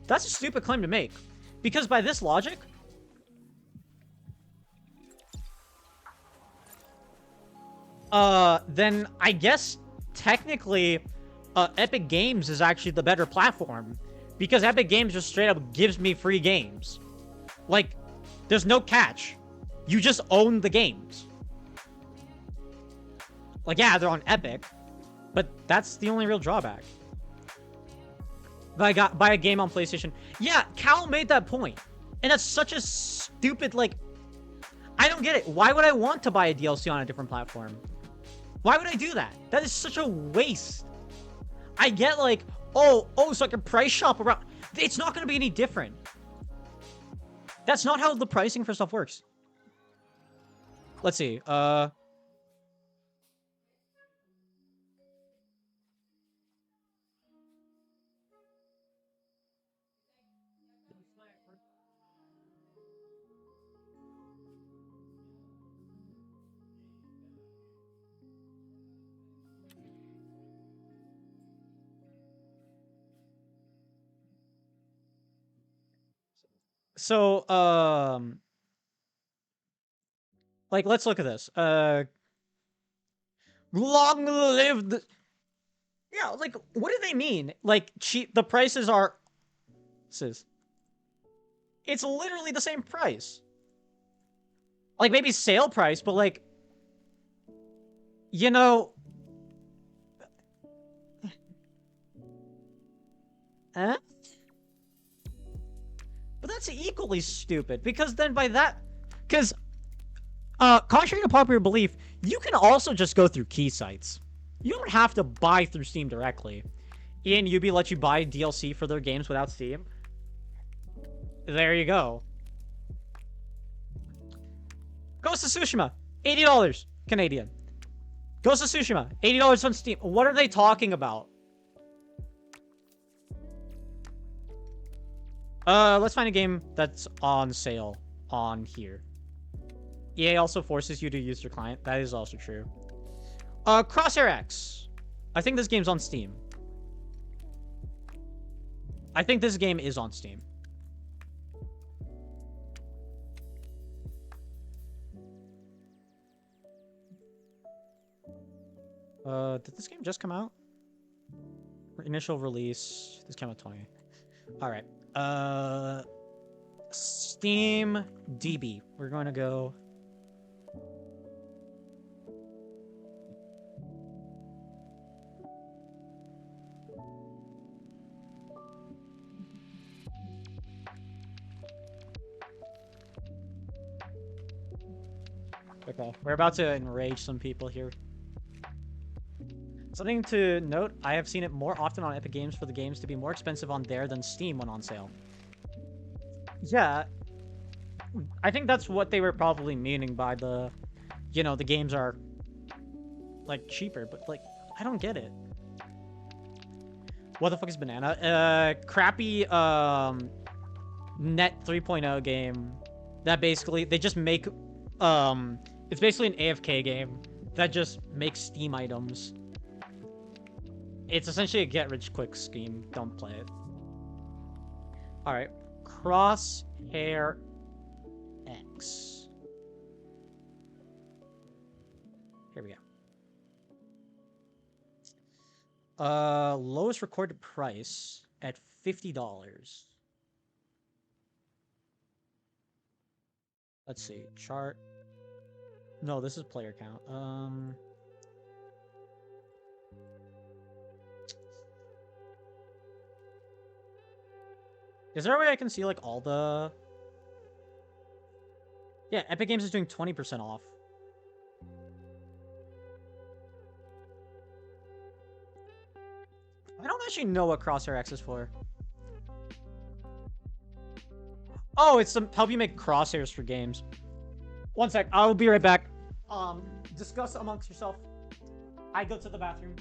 that's a stupid claim to make. Because by this logic, then I guess technically Epic Games is actually the better platform because Epic Games just straight up gives me free games. Like, there's no catch. You just own the games. Like, yeah, they're on Epic, but that's the only real drawback. Buy a game on PlayStation. Yeah, Cal made that point. And that's such a stupid, like... I don't get it. Why would I want to buy a DLC on a different platform? Why would I do that? That is such a waste. I get like, oh, so I can price shop around. It's not going to be any different. That's not how the pricing for stuff works. let's see. So, like, let's look at this. Long live the... Yeah, like, what do they mean? Like, cheap, the prices are... It's literally the same price. Like, maybe sale price, but like... You know... Eh? But that's equally stupid, because then by that... Because, contrary to popular belief, you can also just go through key sites. You don't have to buy through Steam directly. Ian Ubi lets you buy DLC for their games without Steam. There you go. Ghost of Tsushima, $80 Canadian. Ghost of Tsushima, $80 on Steam. What are they talking about? Let's find a game that's on sale on here. EA also forces you to use your client. That is also true. Crosshair X. I think this game's on Steam. I think this game is on Steam. Did this game just come out? Initial release. This came out 20. Alright. Steam DB. We're going to go... Okay, we're about to enrage some people here. Something to note, I have seen it more often on Epic Games for the games to be more expensive on there than Steam when on sale. Yeah, I think that's what they were probably meaning by the, you know, the games are, like, cheaper, but, like, I don't get it. What the fuck is Banana? Crappy, Net 3.0 game that basically, they just make, it's basically an AFK game that just makes Steam items. It's essentially a get-rich-quick scheme. Don't play it. Alright. Crosshair X. Here we go. Lowest recorded price at $50. Let's see. Chart. No, this is player count. Is there a way I can see, like, all the... Yeah, Epic Games is doing 20% off. I don't actually know what Crosshair X is for. Oh, it's to help you make crosshairs for games. One sec, I will be right back. Discuss amongst yourself. I go to the bathroom.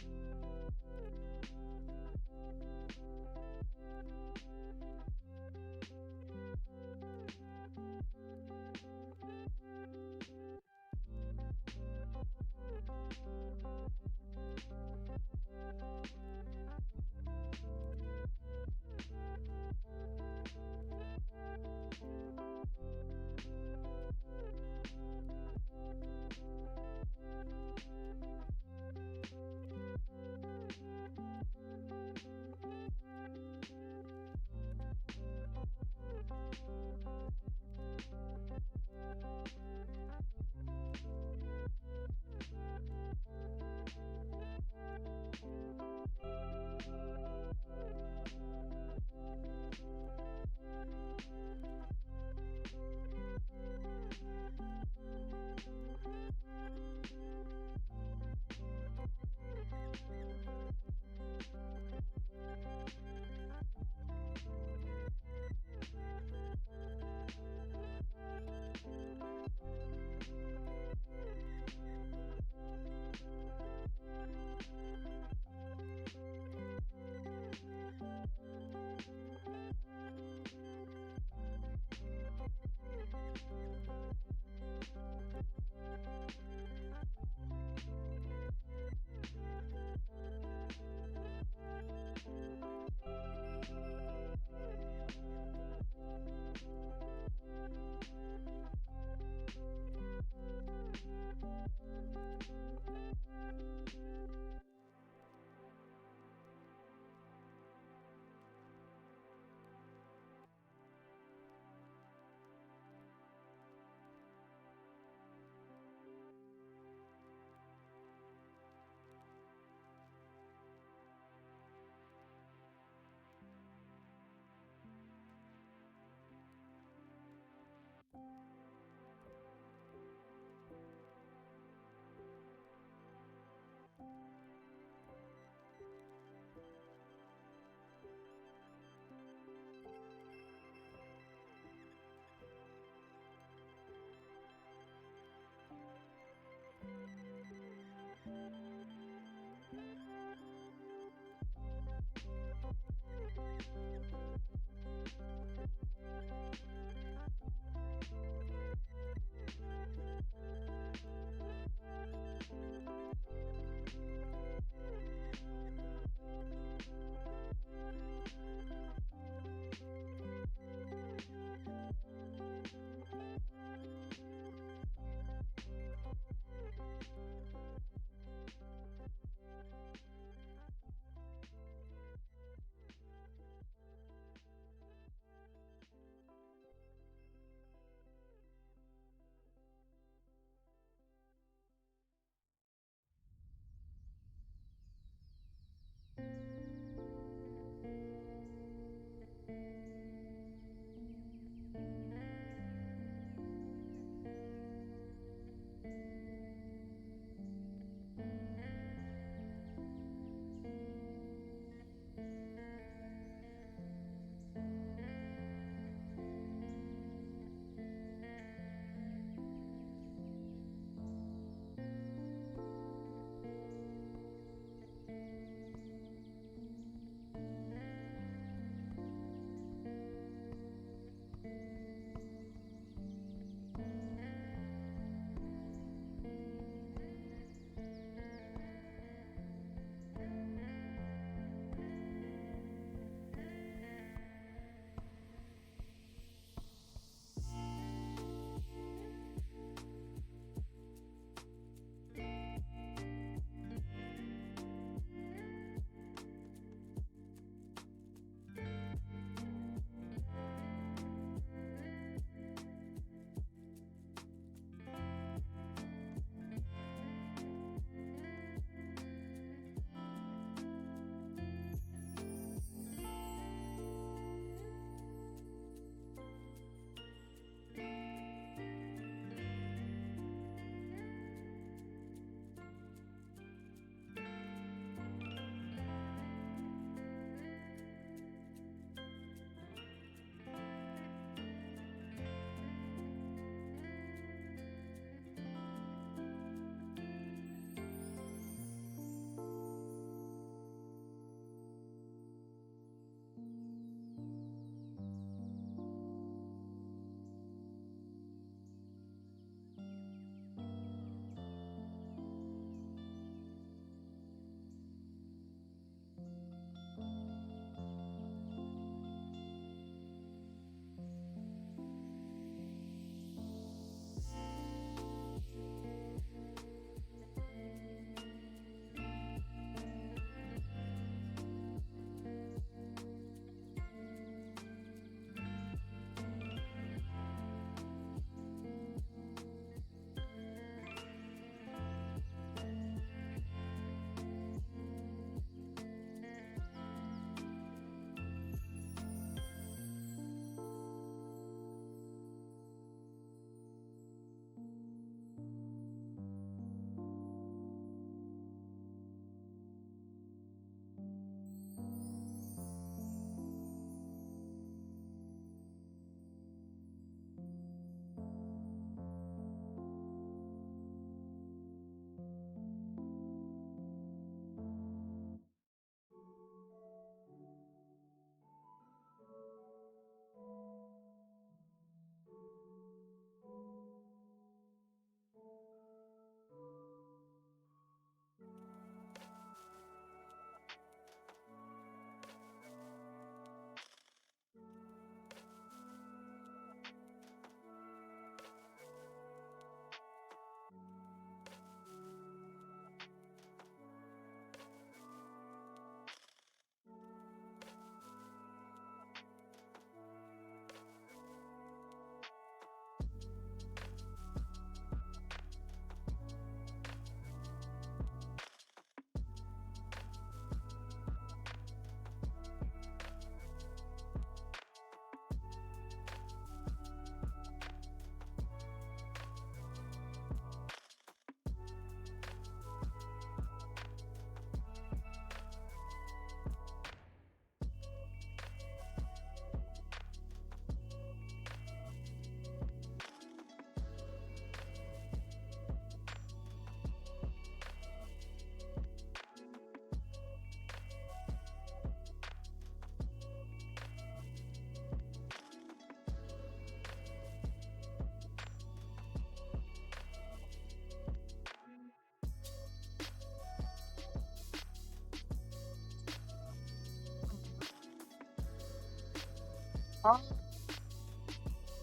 Oh,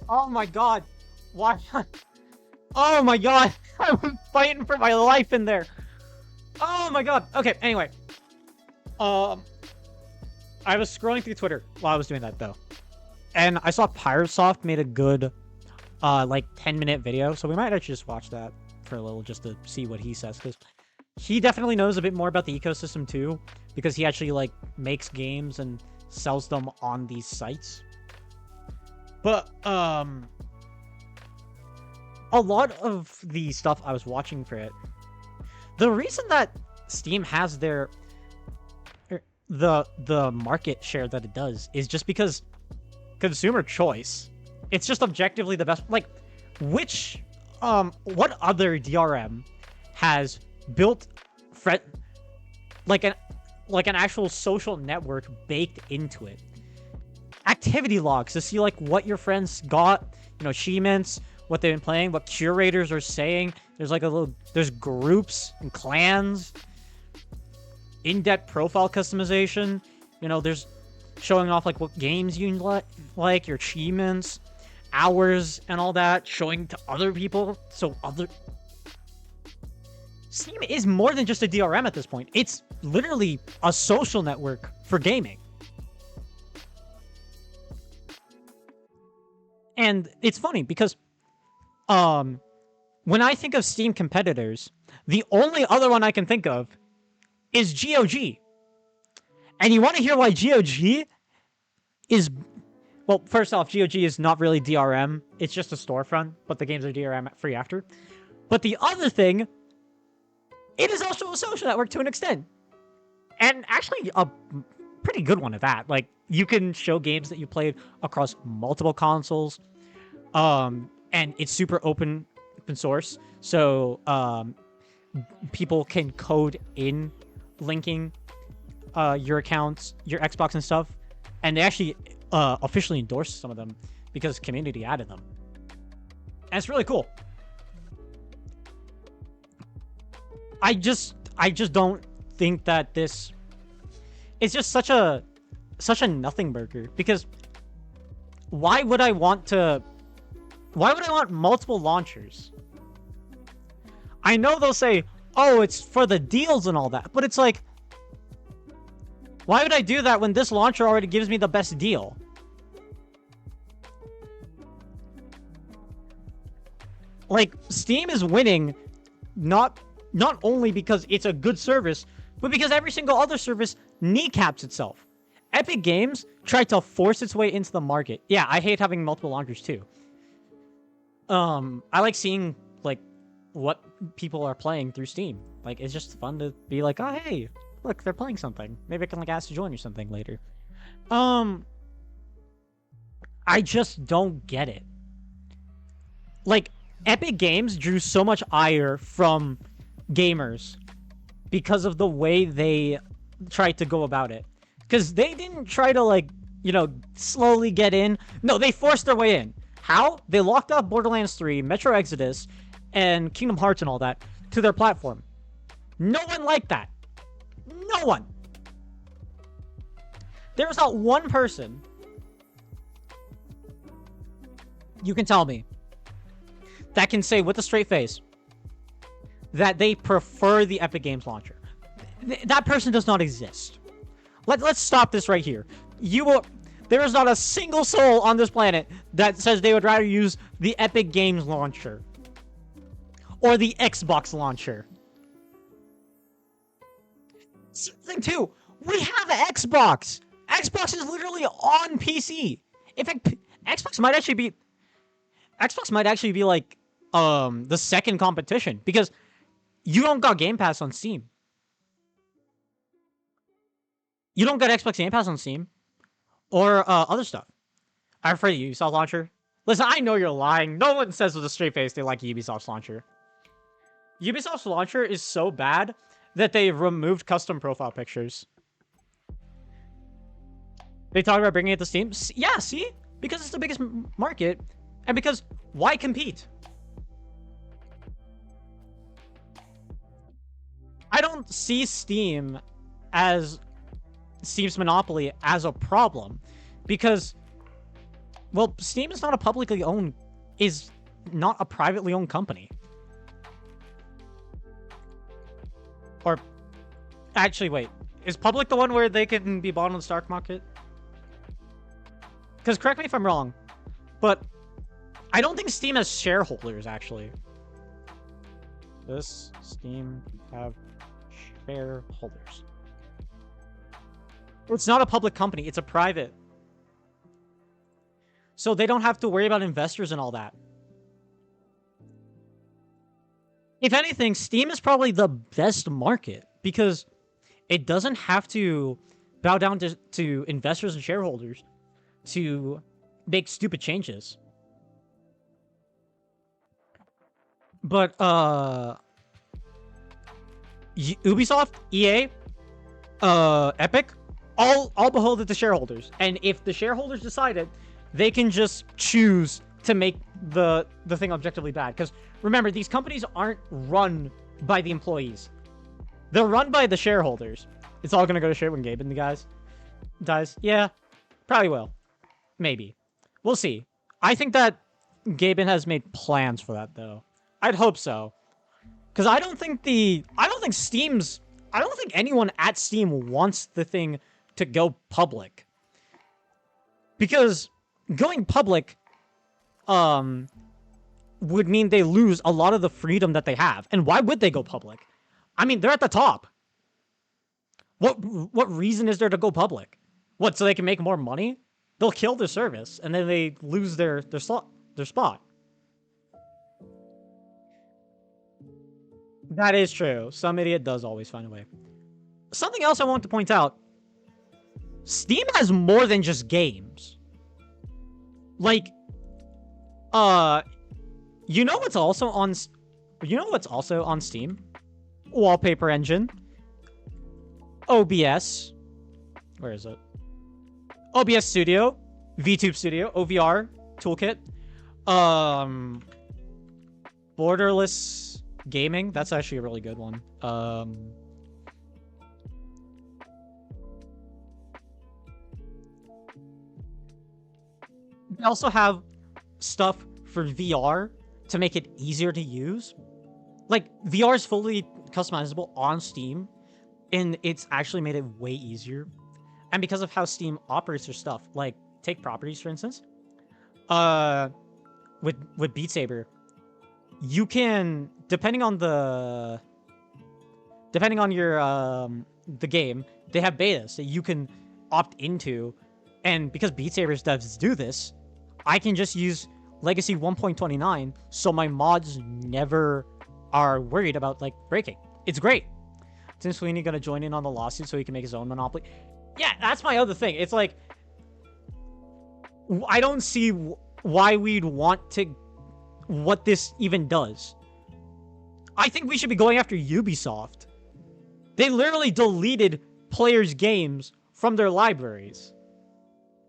oh my god. Why? Oh my god. I'm fighting for my life in there. Oh my god. Okay, anyway. I was scrolling through Twitter while I was doing that, though. And I saw Pyrosoft made a good, like, 10-minute video. So we might actually just watch that for a little just to see what he says. Because he definitely knows a bit more about the ecosystem, too. Because he actually, like, makes games and sells them on these sites. But, a lot of the stuff I was watching for it, the reason that Steam has their the market share that it does is just because consumer choice. It's just objectively the best. Like, which what other DRM has built like an actual social network baked into it? Activity logs to see like what your friends got, you know, achievements, what they've been playing, what curators are saying. There's like there's groups and clans, in-depth profile customization. You know, there's showing off like what games you like, your achievements, hours, and all that, showing to other people. So Steam is more than just a DRM at this point. It's literally a social network for gaming. And it's funny because when I think of Steam competitors, the only other one I can think of is GOG. And you want to hear why GOG is... Well, first off, GOG is not really DRM. It's just a storefront, but the games are DRM free after. But the other thing, it is also a social network to an extent. And actually a pretty good one at that. Like, you can show games that you played across multiple consoles. And it's super open source. So, people can code in linking your accounts, your Xbox and stuff, and they actually officially endorsed some of them because community added them. And it's really cool. I just don't think that this... It's just such a nothing burger, because why would I want multiple launchers? I know they'll say, oh, it's for the deals and all that, but it's like, why would I do that when this launcher already gives me the best deal? Like, Steam is winning not only because it's a good service, but because every single other service kneecaps itself. Epic Games tried to force its way into the market. Yeah, I hate having multiple launchers too. I like seeing, like, what people are playing through Steam. Like, it's just fun to be like, oh, hey, look, they're playing something. Maybe I can, like, ask to join or something later. I just don't get it. Like, Epic Games drew so much ire from gamers because of the way they tried to go about it. Because they didn't try to, like, you know, slowly get in. No, they forced their way in. How? They locked off Borderlands 3, Metro Exodus, and Kingdom Hearts and all that to their platform. No one liked that. No one. There's not one person, you can tell me, that can say with a straight face that they prefer the Epic Games launcher. That person does not exist. Let's stop this right here. There is not a single soul on this planet that says they would rather use the Epic Games launcher or the Xbox launcher. Thing too, we have an Xbox. Xbox is literally on PC. In fact, Xbox might actually be like the second competition, because you don't got Game Pass on Steam. You don't got Xbox Game Pass on Steam or other stuff. I prefer the Ubisoft launcher. Listen, I know you're lying. No one says with a straight face they like Ubisoft's launcher. Ubisoft's launcher is so bad that they've removed custom profile pictures. They talk about bringing it to Steam. Yeah, see? Because it's the biggest market, and because why compete? I don't see Steam's monopoly as a problem, because Well, Steam is not a publicly owned, is not a privately owned company. Or, actually, wait. Is public the one where they can be bought on the stock market? Because correct me if I'm wrong, but I don't think Steam has shareholders, actually. Does Steam have shareholders? It's not a public company, it's a private. So they don't have to worry about investors and all that. If anything, Steam is probably the best market because it doesn't have to bow down to investors and shareholders to make stupid changes. But, Ubisoft, EA, Epic, all beholden to shareholders. And if the shareholders decided, they can just choose to make the thing objectively bad. Because remember, these companies aren't run by the employees. They're run by the shareholders. It's all gonna go to shit when Gaben, the guys, dies. Yeah, probably will. Maybe. We'll see. I think that Gaben has made plans for that, though. I'd hope so. Because I don't think anyone at Steam wants the thing to go public. Because going public, would mean they lose a lot of the freedom that they have. And why would they go public? I mean, they're at the top. What reason is there to go public? What, so they can make more money? They'll kill their service, and then they lose their spot. That is true. Some idiot does always find a way. Something else I want to point out. Steam has more than just games. Like, you know what's also on Steam? Wallpaper engine. OBS. Where is it? OBS Studio. VTube Studio. OVR Toolkit. Borderless Gaming. That's actually a really good one. They also have stuff for VR to make it easier to use. Like, VR is fully customizable on Steam, and it's actually made it way easier. And because of how Steam operates their stuff, like, take properties, for instance. With Beat Saber, you can, depending on your, the game, they have betas that you can opt into. And because Beat Saber's devs do this, I can just use Legacy 1.29, so my mods never are worried about, like, breaking. It's great. Tim Sweeney gonna join in on the lawsuit so he can make his own Monopoly? Yeah, that's my other thing. It's like, I don't see why we'd want to, what this even does. I think we should be going after Ubisoft. They literally deleted players' games from their libraries.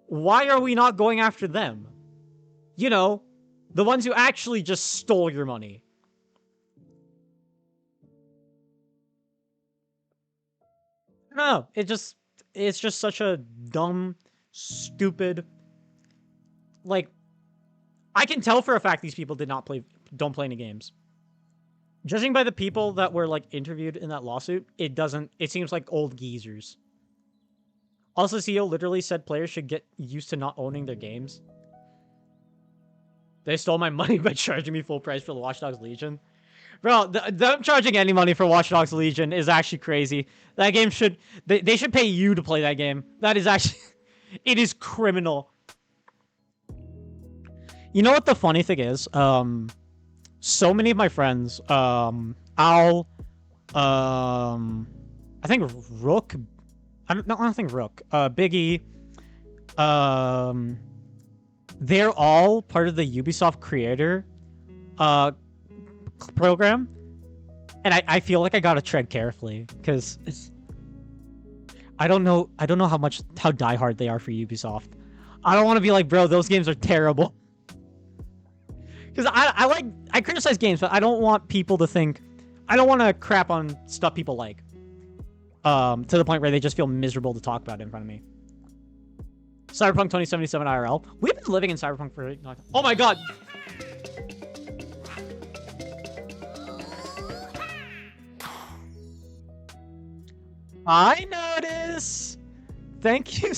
Why are we not going after them? You know, the ones who actually just stole your money. No, it's just such a dumb, stupid, like, I can tell for a fact these people don't play any games. Judging by the people that were, like, interviewed in that lawsuit, it seems like old geezers. Also, CEO literally said players should get used to not owning their games. They stole my money by charging me full price for the Watch Dogs Legion. Bro, them charging any money for Watch Dogs Legion is actually crazy. That game should... They should pay you to play that game. That is actually... It is criminal. You know what the funny thing is? So many of my friends, I think Rook... I don't think Rook. Biggie. They're all part of the Ubisoft creator program. And I feel like I gotta tread carefully, because I don't know how diehard they are for Ubisoft. I don't want to be like, bro, those games are terrible. Because I criticize games, but I don't want people to think, I don't want to crap on stuff people like. To the point where they just feel miserable to talk about it in front of me. Cyberpunk 2077 IRL. We've been living in Cyberpunk for... Oh my god! I notice! Thank you.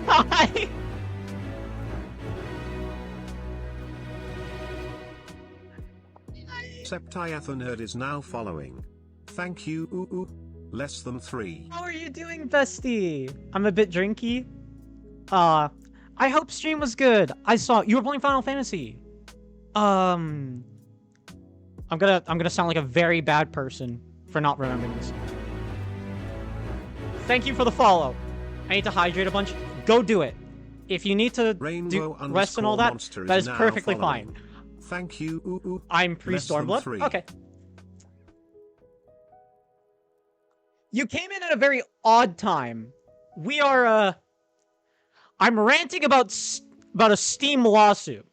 Hi! Septiathanerd is now following. Thank you. Ooh. Less than 3. How are you doing, bestie? I'm a bit drinky. I hope stream was good. I saw you were playing Final Fantasy. I'm gonna sound like a very bad person for not remembering this. Thank you for the follow. I need to hydrate a bunch. Go do it. If you need to do rest and all that, that is perfectly fine. Thank you. Ooh. I'm pre-Stormblood. Okay. You came in at a very odd time. We are, I'm ranting about a Steam lawsuit.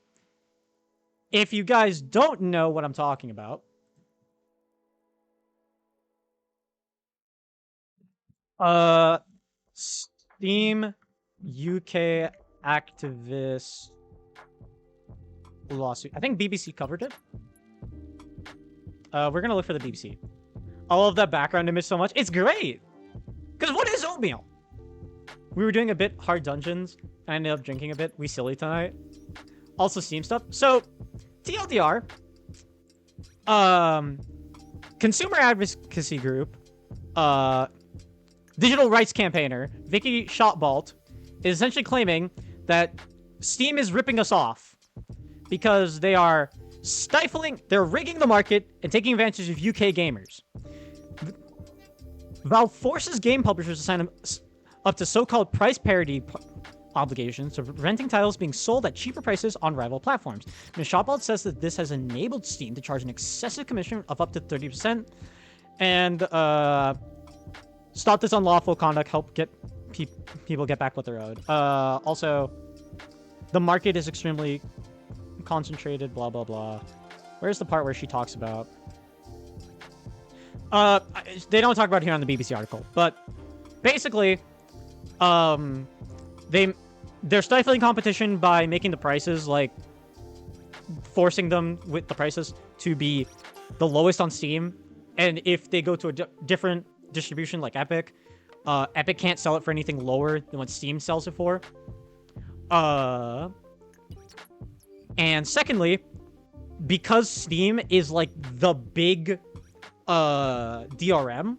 If you guys don't know what I'm talking about... Steam UK activist lawsuit. I think BBC covered it. We're gonna look for the BBC. I love that background image so much. It's great! Because what is oatmeal? We were doing a bit hard dungeons. I ended up drinking a bit. We silly tonight. Also Steam stuff. So, TLDR. Consumer advocacy group. Digital rights campaigner. Vicky Shotbolt is essentially claiming that Steam is ripping us off. Because they are they're rigging the market and taking advantage of UK gamers. Valve forces game publishers to sign up to so-called price parity obligations, so preventing titles being sold at cheaper prices on rival platforms. Ms. Shotbolt says that this has enabled Steam to charge an excessive commission of up to 30%, and stop this unlawful conduct, help get people get back what they're owed. Also, the market is extremely concentrated, blah, blah, blah. Where's the part where she talks about... they don't talk about it here on the BBC article, but basically, they're stifling competition by making the prices, like, forcing them with the prices to be the lowest on Steam, and if they go to a different distribution like Epic, Epic can't sell it for anything lower than what Steam sells it for. And secondly, because Steam is like the big DRM,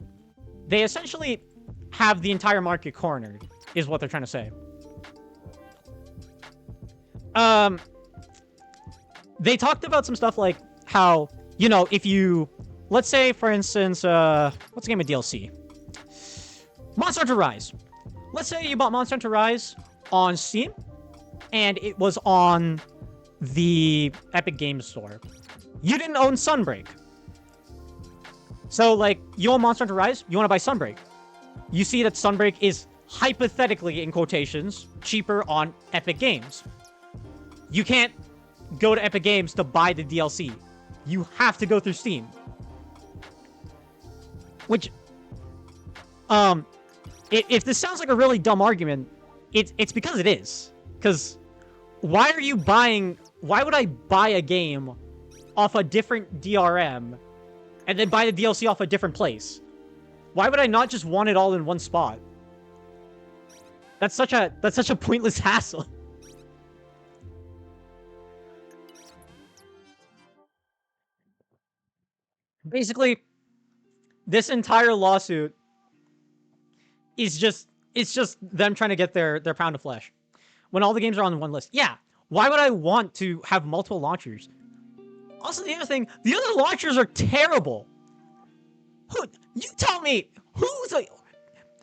they essentially have the entire market cornered, is what they're trying to say. They talked about some stuff like how, you know, if you, let's say, for instance, what's the game of DLC? Monster Hunter Rise. Let's say you bought Monster Hunter Rise on Steam, and it was on the Epic Games Store. You didn't own Sunbreak. So, like, you own Monster Hunter Rise, you want to buy Sunbreak. You see that Sunbreak is hypothetically, in quotations, cheaper on Epic Games. You can't go to Epic Games to buy the DLC. You have to go through Steam. Which, if this sounds like a really dumb argument, it's because it is. Because why would I buy a game off a different DRM and then buy the DLC off a different place? Why would I not just want it all in one spot? That's such a pointless hassle. Basically, this entire lawsuit is just them trying to get their pound of flesh. When all the games are on one list. Yeah, why would I want to have multiple launchers? Also, the other thing, the other launchers are terrible. You tell me, who's like...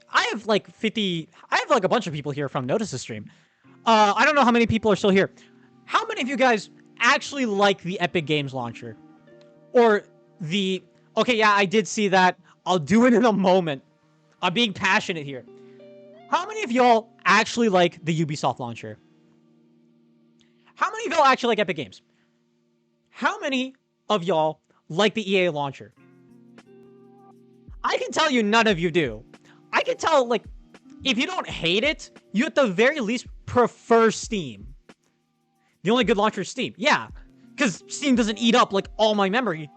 I have like a bunch of people here from Notice the Stream. I don't know how many people are still here. How many of you guys actually like the Epic Games launcher? Or the... Okay, yeah, I did see that. I'll do it in a moment. I'm being passionate here. How many of y'all actually like the Ubisoft launcher? How many of y'all actually like Epic Games? How many of y'all like the EA launcher? I can tell you none of you do. I can tell, like, if you don't hate it, you at the very least prefer Steam. The only good launcher is Steam. Yeah, because Steam doesn't eat up like all my memory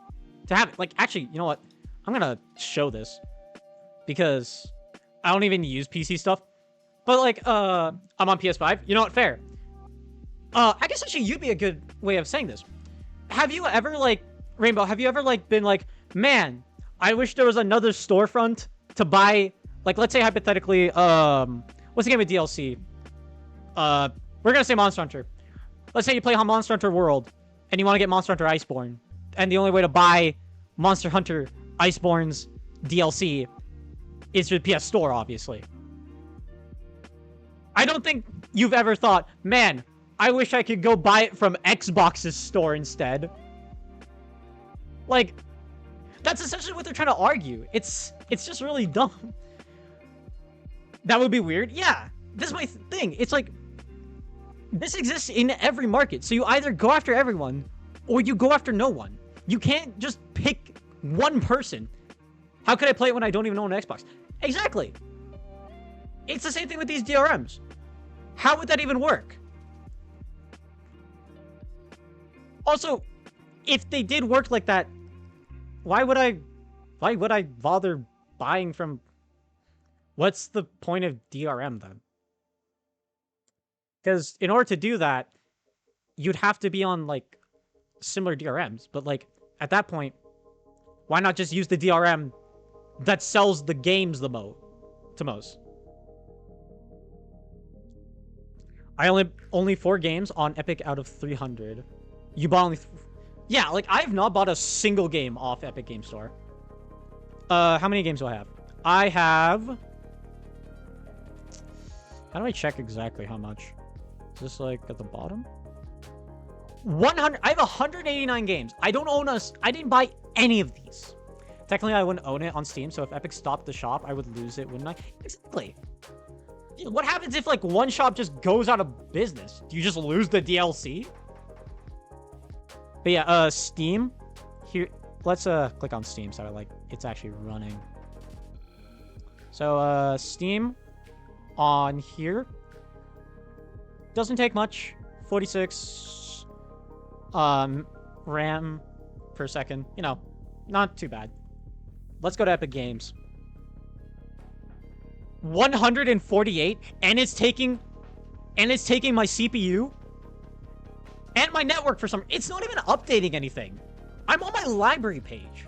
to have it. Like, actually, you know what? I'm gonna show this because I don't even use PC stuff. But like, I'm on PS5. You know what? Fair. I guess actually you'd be a good way of saying this. Have you ever like Rainbow? Have you ever like been like, man, I wish there was another storefront to buy. Like, let's say hypothetically, what's the game with DLC? We're gonna say Monster Hunter. Let's say you play Monster Hunter World, and you want to get Monster Hunter Iceborne, and the only way to buy Monster Hunter Iceborne's DLC is through the PS Store, obviously. I don't think you've ever thought, man, I wish I could go buy it from Xbox's store instead. Like, that's essentially what they're trying to argue. It's just really dumb. That would be weird. Yeah, this is my thing. It's like, this exists in every market. So you either go after everyone, or you go after no one. You can't just pick one person. How could I play it when I don't even own an Xbox? Exactly. It's the same thing with these DRMs. How would that even work? Also, if they did work like that, why would I bother buying from... What's the point of DRM then? Because in order to do that, you'd have to be on like similar DRMs. But like at that point, why not just use the DRM that sells the games the most? I only 4 games on Epic out of 300. You bought only... Yeah, like I have not bought a single game off Epic Game Store. How many games do I have? I have... How do I check exactly how much? Is this like at the bottom? 100. I have 189 games. I don't own I didn't buy any of these. Technically, I wouldn't own it on Steam, so if Epic stopped the shop, I would lose it, wouldn't I? Exactly. What happens if like one shop just goes out of business? Do you just lose the DLC? But yeah, Steam. Here, let's click on Steam so like it's actually running. So Steam on here doesn't take much. 46 RAM per second. You know, not too bad. Let's go to Epic Games. 148, and it's taking my CPU and my network for some... It's not even updating anything. I'm on my library page.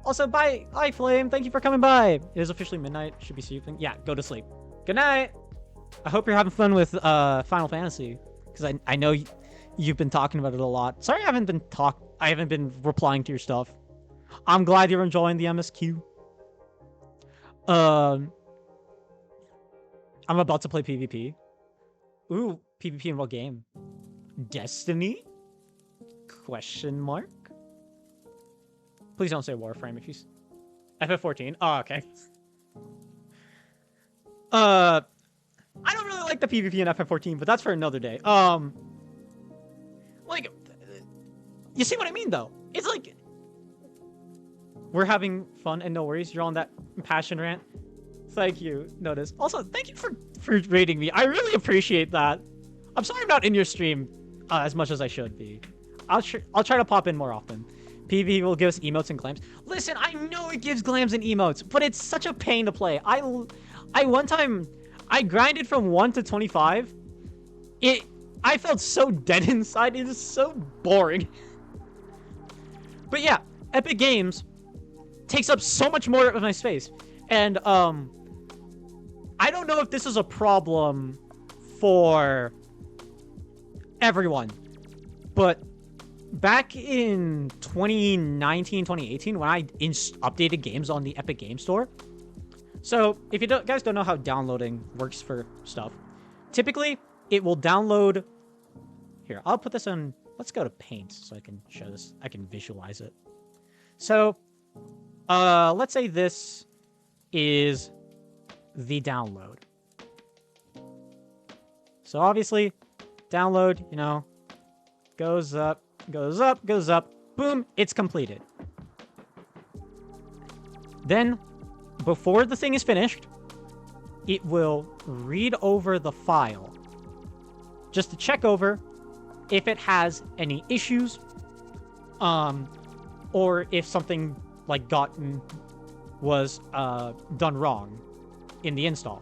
Also, bye, iFlame. Thank you for coming by. It is officially midnight. Should be sleeping. Yeah, go to sleep. Good night. I hope you're having fun with Final Fantasy, because I know you've been talking about it a lot. Sorry I haven't been replying to your stuff. I'm glad you're enjoying the MSQ. I'm about to play PvP. Ooh, PvP in what game? Destiny? Question mark? Please don't say Warframe if you... FF14. Oh, okay. I don't really like the PvP in FF14, but that's for another day. Like, you see what I mean, though? It's like... We're having fun, and no worries. You're on that passion rant. Thank you. Notice. Also, thank you for rating me. I really appreciate that. I'm sorry I'm not in your stream as much as I should be. I'll try to pop in more often. PvP will give us emotes and glams. Listen, I know it gives glams and emotes, but it's such a pain to play. I one time, I grinded from 1 to 25. I felt so dead inside. It is so boring. But yeah, Epic Games takes up so much more of my space. And, I don't know if this is a problem for everyone, but back in 2019, 2018, when I updated games on the Epic Game Store. So, if you guys don't know how downloading works for stuff, typically, it will download... Here, I'll put this on... Let's go to Paint so I can show this. I can visualize it. So, let's say this is the download. So, obviously, download, you know, goes up, goes up, goes up. Boom, it's completed. Then, before the thing is finished, it will read over the file just to check over if it has any issues, or if something like was done wrong in the install.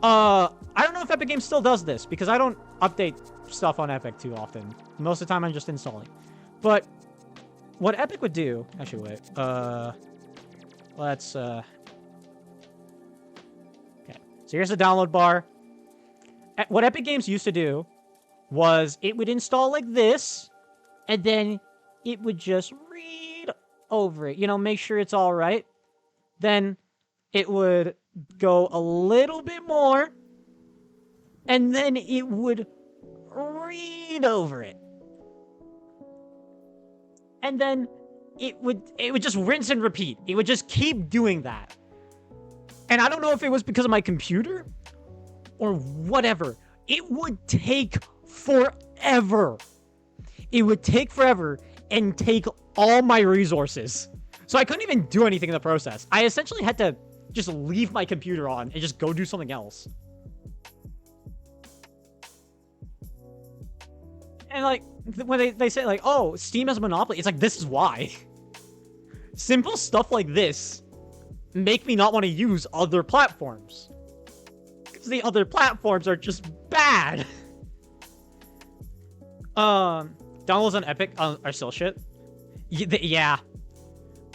I don't know if Epic Games still does this because I don't update stuff on Epic too often. Most of the time I'm just installing. But what Epic would do, actually wait, let's okay. So here's the download bar. What Epic Games used to do was it would install like this, and then it would just read over it, you know, make sure it's all right. Then it would go a little bit more, and then it would read over it. And then it would just rinse and repeat. It would just keep doing that. And I don't know if it was because of my computer or whatever. It would take forever. It would take forever and take all my resources. So I couldn't even do anything in the process. I essentially had to just leave my computer on and just go do something else. And like, when they say like, oh, Steam has a monopoly, it's like, this is why. Simple stuff like this make me not want to use other platforms. Because the other platforms are just bad. Downloads on Epic are still shit. Yeah.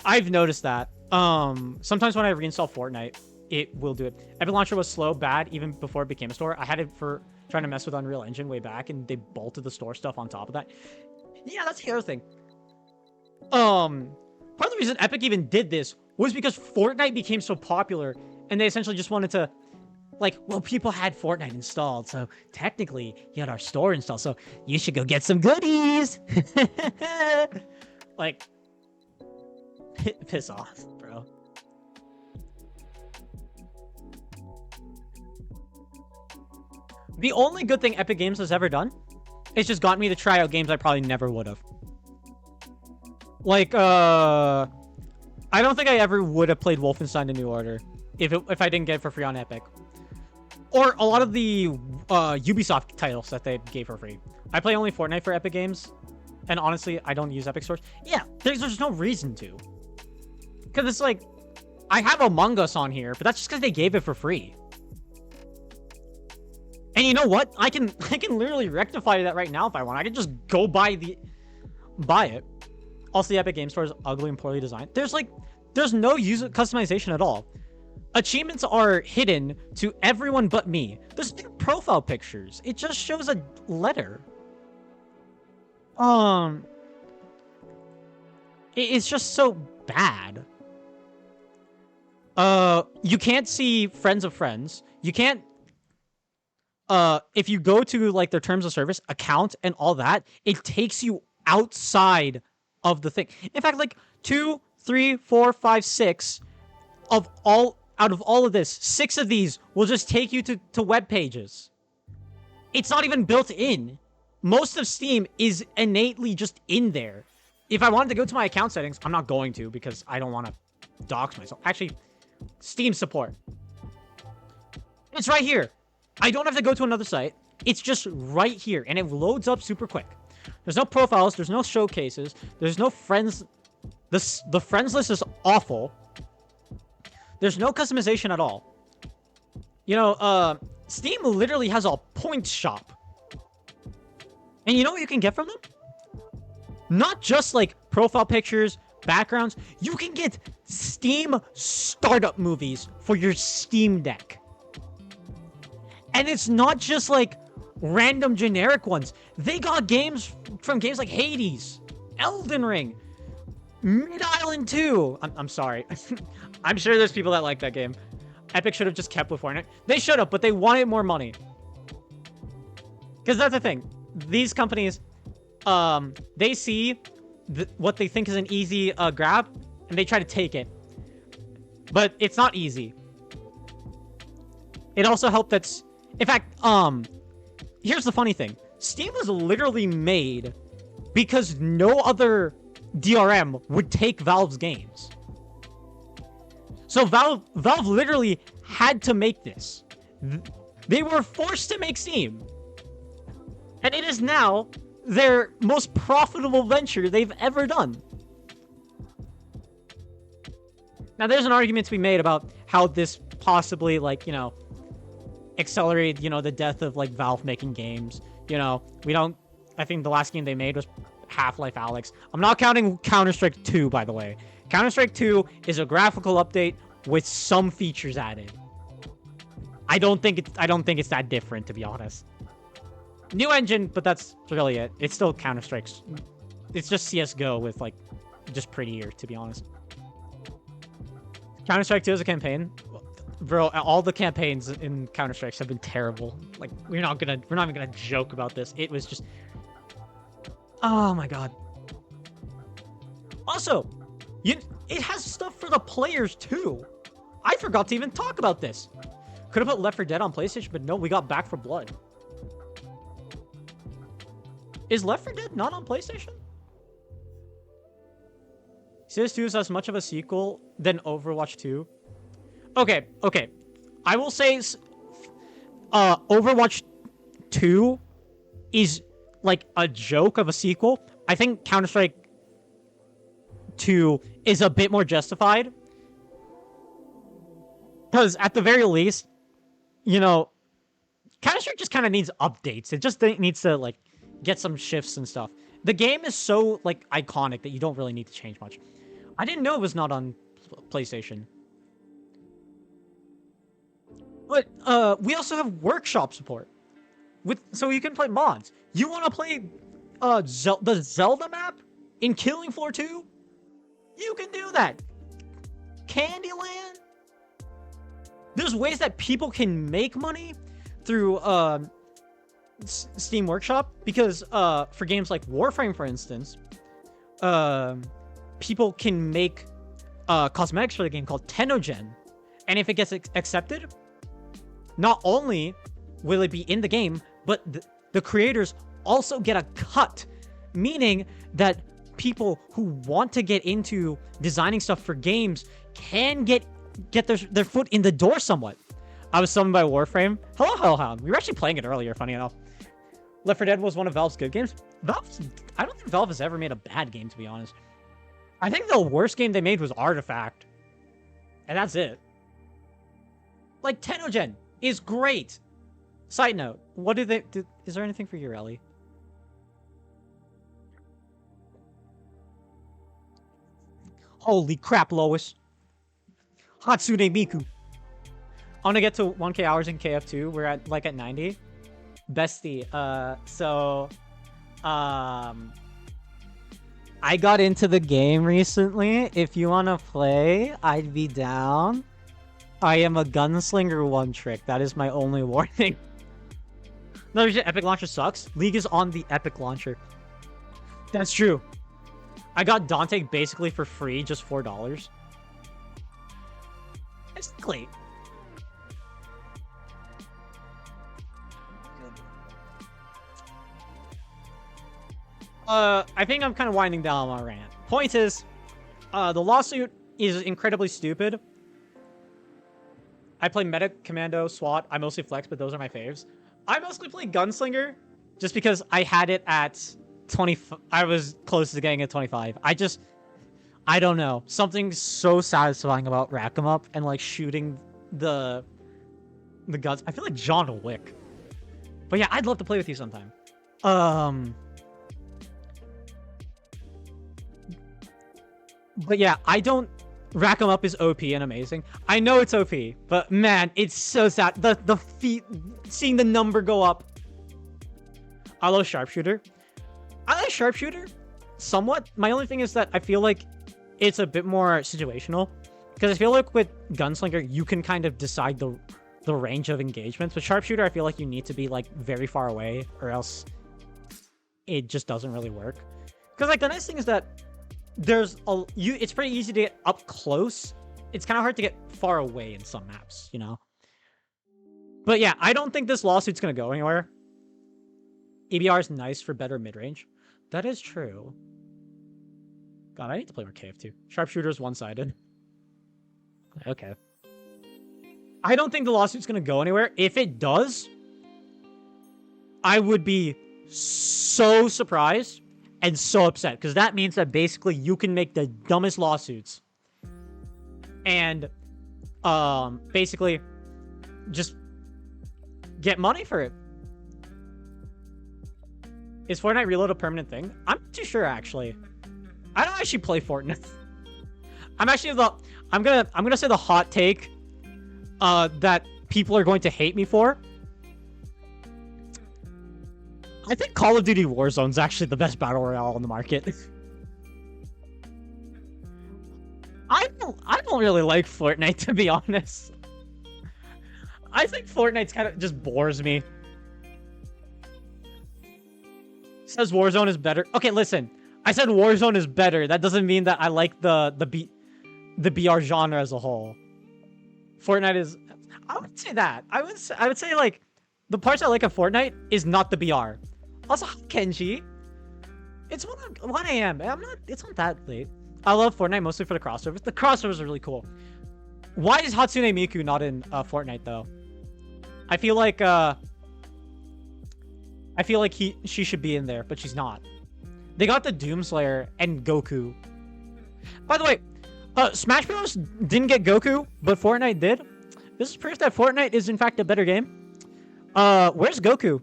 I've noticed that. Sometimes when I reinstall Fortnite, it will do it. Epic Launcher was slow, bad, even before it became a store. I had it for trying to mess with Unreal Engine way back, and they bolted the store stuff on top of that. Yeah, that's the other thing. Part of the reason Epic even did this was because Fortnite became so popular, and they essentially just wanted to, like, well, people had Fortnite installed, so technically you had our store installed, so you should go get some goodies. Like, piss off, bro. The only good thing Epic Games has ever done is just got me to try out games I probably never would have. Like, I don't think I ever would have played Wolfenstein: The New Order if I didn't get it for free on Epic. Or a lot of the Ubisoft titles that they gave for free. I play only Fortnite for Epic Games, and honestly, I don't use Epic stores. Yeah, there's no reason to. Because it's like, I have Among Us on here, but that's just because they gave it for free. And you know what? I can literally rectify that right now if I want. I can just go buy it. Also, the Epic Game Store is ugly and poorly designed. There's no user customization at all. Achievements are hidden to everyone but me. There's no profile pictures. It just shows a letter. It's just so bad. You can't see friends of friends. You can't. If you go to like their terms of service, account, and all that, it takes you outside of the thing. In fact, like 2, 3, 4, 5, 6 out of all of this, 6 of these will just take you to web pages. It's not even built in. Most of Steam is innately just in there. If I wanted to go to my account settings, I'm not going to because I don't want to dox myself. Actually, Steam support. It's right here. I don't have to go to another site. It's just right here, and it loads up super quick. There's no profiles. There's no showcases. There's no friends. The friends list is awful. There's no customization at all. You know, Steam literally has a points shop. And you know what you can get from them? Not just, like, profile pictures, backgrounds. You can get Steam startup movies for your Steam Deck. And it's not just, like, random generic ones. They got games from games like Hades, Elden Ring, Mid-Island 2. I'm sorry. I'm sure there's people that like that game. Epic should have just kept with Fortnite. They should have, but they wanted more money. Because that's the thing. These companies, they see what they think is an easy grab, and they try to take it. But it's not easy. It also helped that's... In fact, here's the funny thing. Steam was literally made because no other DRM would take Valve's games. So Valve literally had to make this. They were forced to make Steam. And it is now their most profitable venture they've ever done. Now, there's an argument to be made about how this possibly, like, you know, accelerated, you know, the death of, like, Valve making games. You know, I think the last game they made was Half-Life Alyx. I'm not counting Counter-Strike 2, by the way. Counter-Strike 2 is a graphical update with some features added. I don't think it's that different, to be honest. New engine, but that's really it. It's still Counter-Strike's. It's just CSGO with, like, just prettier, to be honest. Counter-Strike 2 is a campaign. Bro, all the campaigns in Counter-Strikes have been terrible. Like, we're not even gonna joke about this. It was just... Oh my god. Also, it has stuff for the players, too. I forgot to even talk about this. Could have put Left 4 Dead on PlayStation, but no, we got Back 4 Blood. Is Left 4 Dead not on PlayStation? CS2 is as much of a sequel than Overwatch 2. Okay. I will say Overwatch 2 is like a joke of a sequel. I think Counter-Strike 2 is a bit more justified. Because at the very least, you know, Counter-Strike just kind of needs updates. It just needs to, like, get some shifts and stuff. The game is so, like, iconic that you don't really need to change much. I didn't know it was not on PlayStation. But we also have workshop support. So you can play mods. You want to play the Zelda map in Killing Floor 2? You can do that. Candyland? There's ways that people can make money through Steam Workshop, because for games like Warframe, for instance, people can make cosmetics for the game called Tenogen, and if it gets accepted, not only will it be in the game, but the creators also get a cut, meaning that people who want to get into designing stuff for games can get their foot in the door somewhat. I was summoned by Warframe. Hello, Hellhound. We were actually playing it earlier, funny enough. Left 4 Dead was one of Valve's good games. I don't think Valve has ever made a bad game, to be honest. I think the worst game they made was Artifact. And that's it. Like, Tenogen is great. Side note, what do they... is there anything for Urelli? Holy crap, Lois. Hatsune Miku. I want to get to 1k hours in KF2. We're at, like, at 90. Bestie, I got into the game recently. If you want to play, I'd be down. I am a gunslinger one trick. That is my only warning. No, Epic Launcher sucks. League is on the Epic Launcher. That's true. I got Dante basically for free, just $4. Basically. I think I'm kind of winding down my rant. Point is, the lawsuit is incredibly stupid. I play Medic, Commando, SWAT. I mostly Flex, but those are my faves. I mostly play Gunslinger, just because I had it at 20. I was close to getting it 25. I don't know. Something so satisfying about rack 'em up and like shooting the guns. I feel like John Wick. But yeah, I'd love to play with you sometime. But yeah, I don't... Rack 'em up is OP and amazing. I know it's OP, but man, it's so sad. The feet... Seeing the number go up. I love Sharpshooter. I like Sharpshooter somewhat. My only thing is that I feel like it's a bit more situational. Because I feel like with Gunslinger, you can kind of decide the range of engagements. With Sharpshooter, I feel like you need to be like very far away, or else it just doesn't really work. Because like the nice thing is that it's pretty easy to get up close. It's kind of hard to get far away in some maps, you know? But yeah, I don't think this lawsuit's gonna go anywhere. EBR is nice for better mid-range. That is true. God, I need to play more KF2. Sharpshooter is one-sided. Okay. I don't think the lawsuit's gonna go anywhere. If it does, I would be so surprised and so upset, because that means that basically you can make the dumbest lawsuits and basically just get money for it. Is Fortnite Reload a permanent thing? I'm not too sure, actually. I don't actually play Fortnite. I'm gonna say the hot take that people are going to hate me for. I think Call of Duty Warzone is actually the best battle royale on the market. I don't really like Fortnite, to be honest. I think Fortnite's kind of just bores me. Says Warzone is better. Okay, listen. I said Warzone is better. That doesn't mean that I like the BR genre as a whole. Fortnite is. I would say that. I would say like the parts I like of Fortnite is not the BR. Also, hi, Kenji. It's 1 a.m. It's not that late. I love Fortnite mostly for the crossovers. The crossovers are really cool. Why is Hatsune Miku not in Fortnite though? I feel like she should be in there, but she's not. They got the Doomslayer and Goku. By the way, Smash Bros. Didn't get Goku, but Fortnite did. This is proof that Fortnite is in fact a better game. Where's Goku?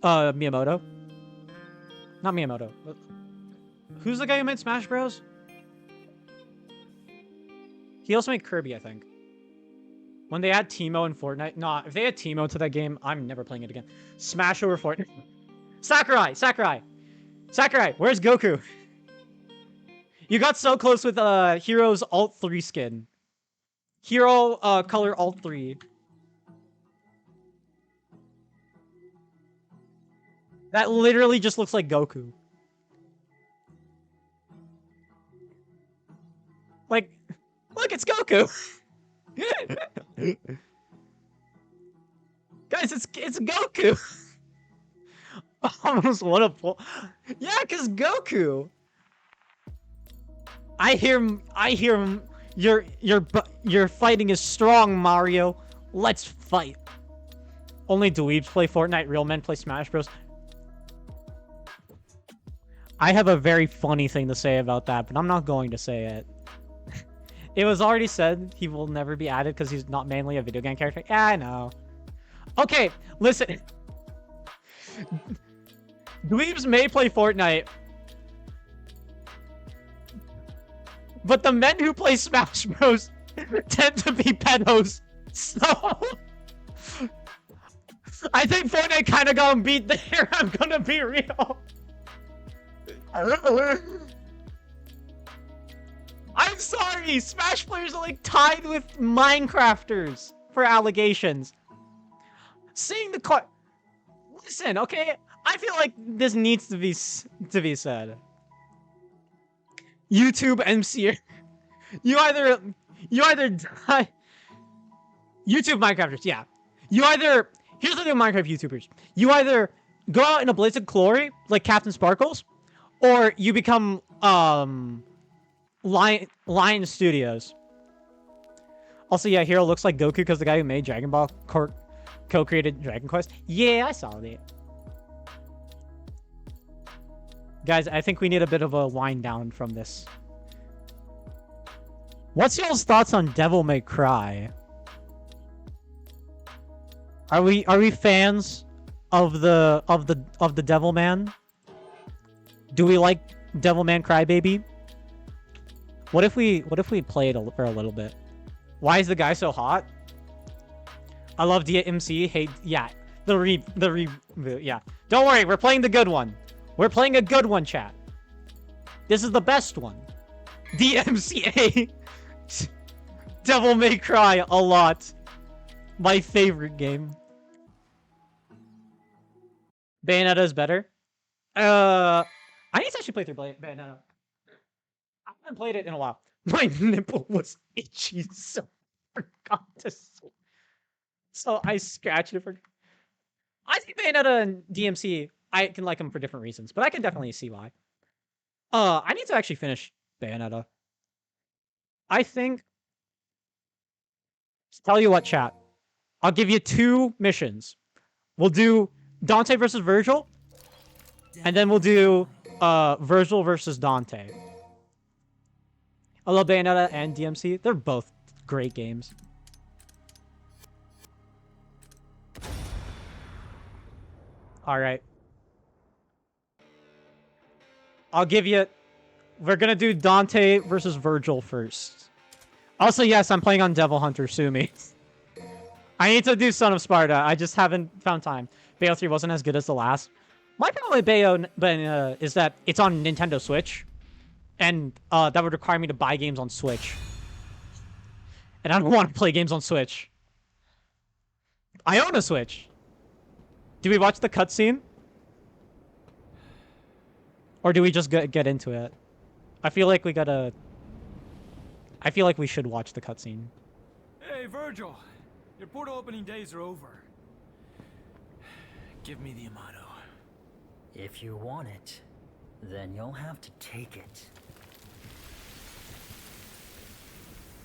Miyamoto. Not Miyamoto. Who's the guy who made Smash Bros? He also made Kirby, I think. When they add Teemo in Fortnite... Nah, if they add Teemo to that game, I'm never playing it again. Smash over Fortnite. Sakurai! Where's Goku? You got so close with Hero's Alt 3 skin. Hero color Alt 3. That literally just looks like Goku. Like, look, it's Goku. Guys, it's Goku. Almost want to pull. Yeah, cause Goku. I hear him. Your fighting is strong, Mario. Let's fight. Only dweebs play Fortnite. Real men play Smash Bros. I have a very funny thing to say about that, but I'm not going to say it. It was already said he will never be added because he's not mainly a video game character. Yeah, I know. Okay, listen. Dweebs may play Fortnite, but the men who play Smash Bros. Tend to be pedos. So, I think Fortnite kind of got him beat there. I'm gonna be real. I'm sorry, Smash players are like tied with Minecrafters for allegations. Seeing the car. Listen, okay, I feel like this needs to be said. YouTube MC, you either die. YouTube Minecrafters, yeah. Here's the thing with Minecraft YouTubers. You either go out in a blaze of glory like Captain Sparkles, or you become Lion Studios. Also, yeah, Hero looks like Goku because the guy who made Dragon Ball co-created Dragon Quest. Yeah, I saw that. Guys, I think we need a bit of a wind down from this. What's y'all's thoughts on Devil May Cry? Are we fans of the Devil Man? Do we like Devil Man Crybaby? What if we play it for a little bit? Why is the guy so hot? I love DMC. Hey, yeah, the reboot. Yeah, don't worry, we're playing the good one. We're playing a good one, chat. This is the best one. DMCA. Devil May Cry a lot. My favorite game. Bayonetta is better. I need to actually play through Bayonetta. I haven't played it in a while. My nipple was itchy, so I forgot to. So I scratched it for. I think Bayonetta and DMC, I can like them for different reasons, but I can definitely see why. I need to actually finish Bayonetta. I think Tell you what, chat. I'll give you 2 missions. We'll do Dante versus Virgil, and then we'll do Virgil versus Dante. I love Bayonetta and DMC. They're both great games. All right. I'll give you... We're going to do Dante versus Virgil first. Also, yes, I'm playing on Devil Hunter. Sue me. I need to do Son of Sparta. I just haven't found time. Bayo 3 wasn't as good as the last. My problem with Bayo is that it's on Nintendo Switch. And that would require me to buy games on Switch. And I don't want to play games on Switch. I own a Switch. Do we watch the cutscene? Or do we just get into it? I feel like we gotta... I feel like we should watch the cutscene. Hey, Virgil. Your portal opening days are over. Give me the Amato. If you want it, then you'll have to take it.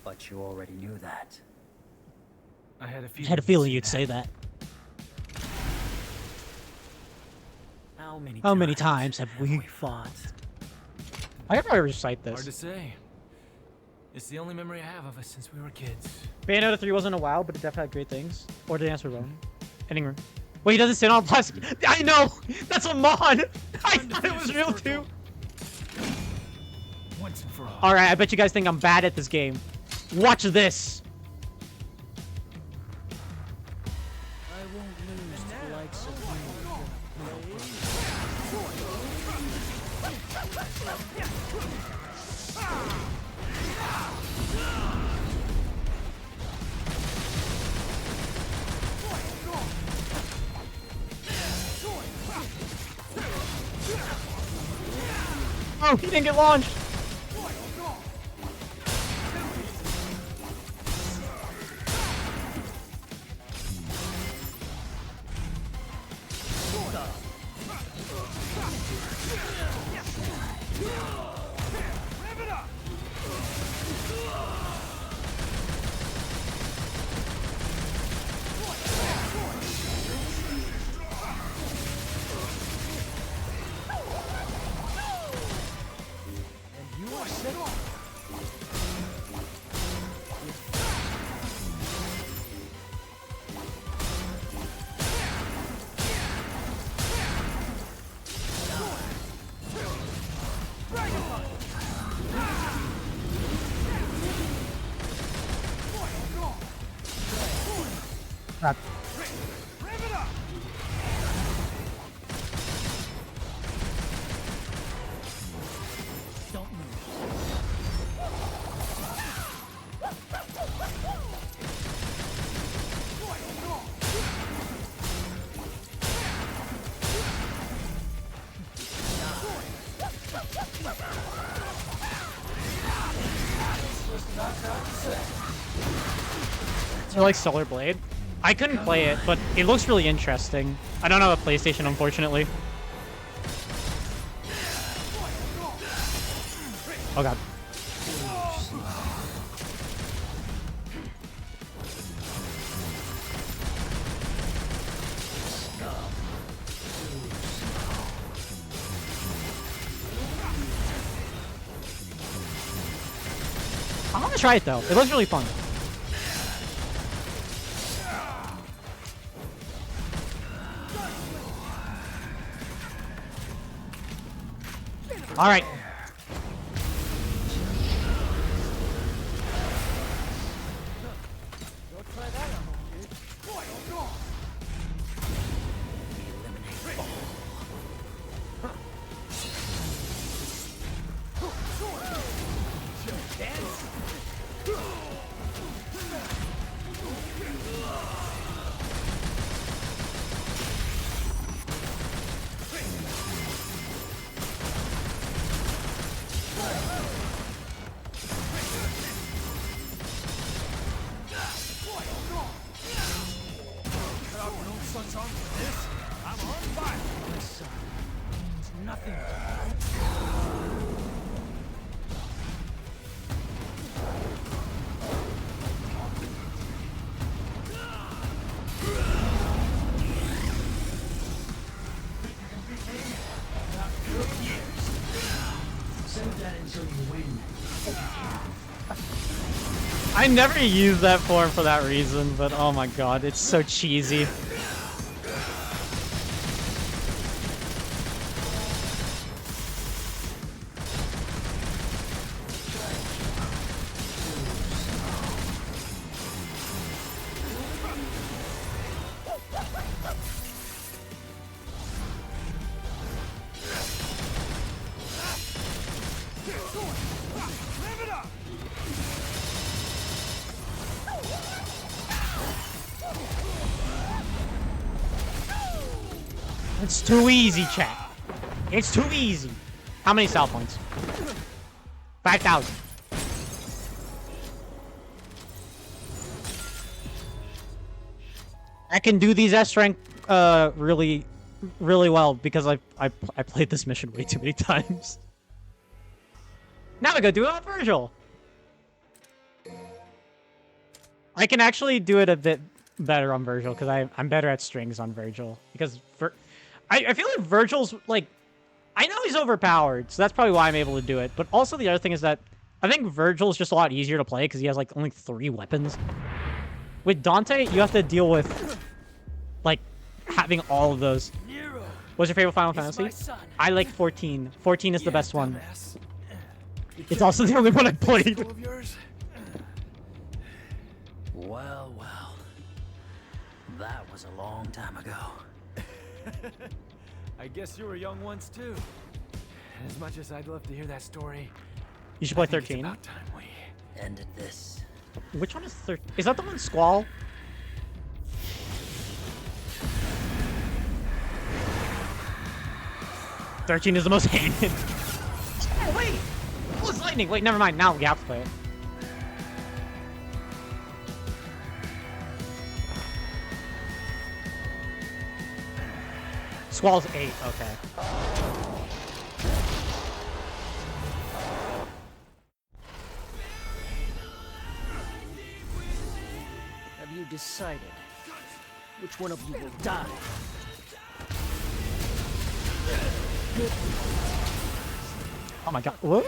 But you already knew that. I had a feeling you'd say that. How many times have we fought? I could probably recite Hard to this. say. It's the only memory I have of us since we were kids. Bayonetta 3 wasn't a WoW, but it definitely had great things. Or did answer wrong. Ending room. Wait, he doesn't sit on plastic. I know! That's a mod! I thought it was real too. Once and for all. Alright, I bet you guys think I'm bad at this game. Watch this! I won't lose to the likes of you. Oh, he didn't get launched! I like Solar Blade. I couldn't play it, but it looks really interesting. I don't have a PlayStation, unfortunately. Oh god. I want to try it though. It looks really fun. All right. never use that form for that reason, but oh my god, it's so cheesy. It's too easy, chat. It's too easy. How many style points? 5,000. I can do these S rank really well because I played this mission way too many times. Now we go do it on Virgil. I can actually do it a bit better on Virgil because I'm better at strings on Virgil because I feel like Virgil's like, I know he's overpowered, so that's probably why I'm able to do it. But also the other thing is that I think Virgil's just a lot easier to play because he has like only 3 weapons. With Dante, you have to deal with like having all of those. What's your favorite Final Fantasy? I like 14. 14 is the best one. It's also the only one I played. Well, well. That was a long time ago. I guess you were young once too. As much as I'd love to hear that story, You should play I think it's 13. about time we Ended this. Which one is 13? Is that the one Squall? "13 is the most hated." Oh, wait! Oh, it's lightning! Wait, never mind. Now we have to play it. Squall's 8, okay. Have you decided which one of you will die? Oh my god. What?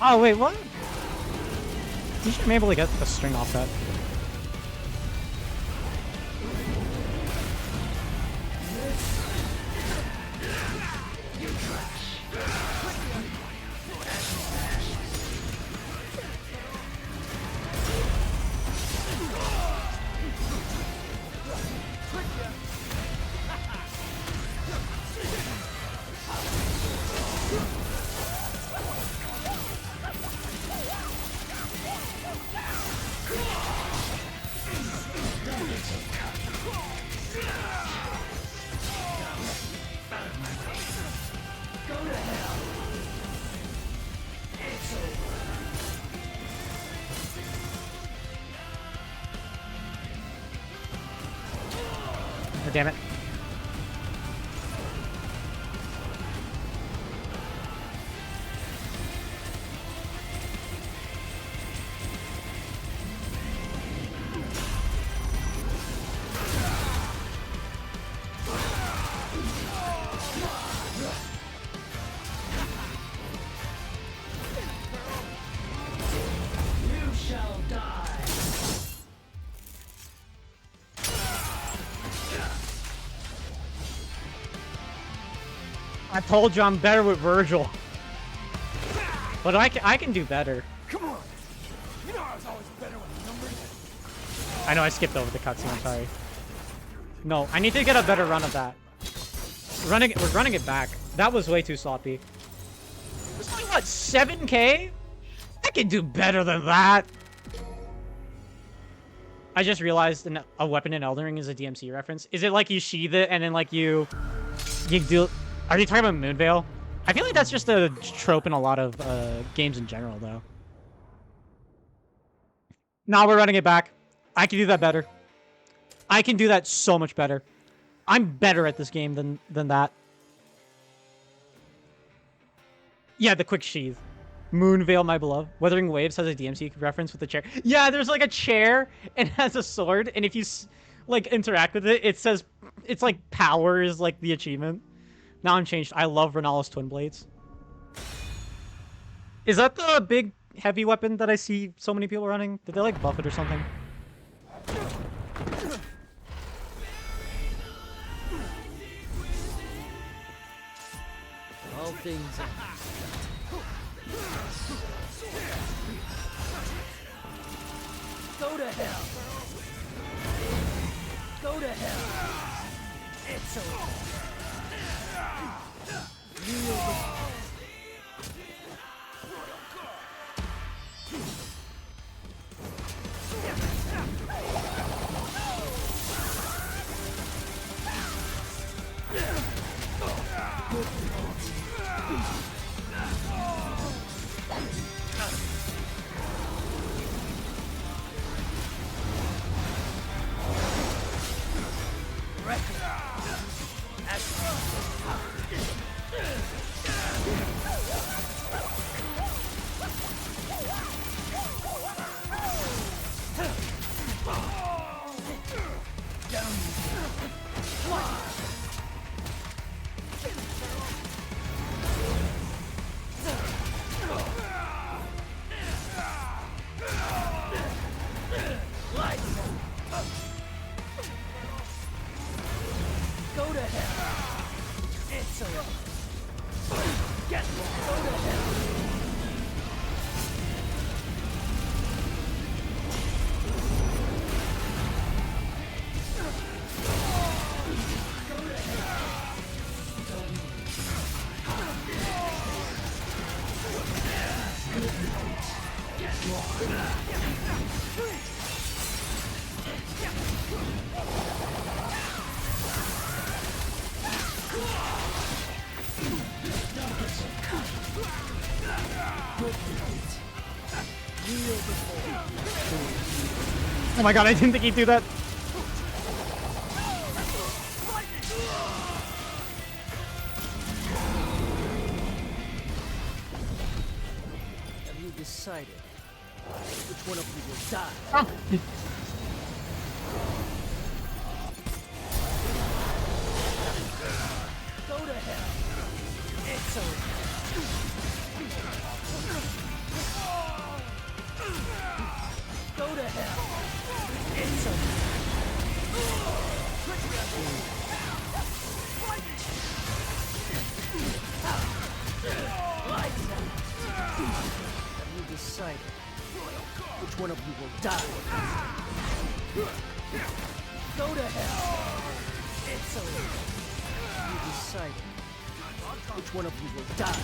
Oh, wait, what? You should be able to get the string off that. Oh, damn it. You shall die. I told you I'm better with Virgil. But I can do better. Come on. You know I was always better with numbers. I know I skipped over the cutscene, I'm sorry. No, I need to get a better run of that. We're running it back. That was way too sloppy. It's like, what, 7K? I can do better than that. I just realized a weapon in Elden Ring is a DMC reference. Is it like you sheath it and then like you do... Are you talking about Moonveil? I feel like that's just a trope in a lot of games in general, though. Now we're running it back. I can do that better. I can do that so much better. I'm better at this game than that. Yeah, the quick sheath. Moonveil, my beloved. Wuthering Waves has a DMC reference with the chair. Yeah, there's like a chair and has a sword, and if you like interact with it, it says it's like power is like the achievement. Now I'm changed. I love Renala's Twin Blades. Is that the big heavy weapon that I see so many people running? Did they like buff it or something? All things end. Go to hell. Go to hell. It's over. Go to hell. It's over. Get go to hell. Oh my god, I didn't think he'd do that. Have you decided which one of you will die? Oh. Go to hell. It's over. Go to hell. It's over. Have you decided which one of you will die? Go to hell. It's over. Have you decided which one of you will die?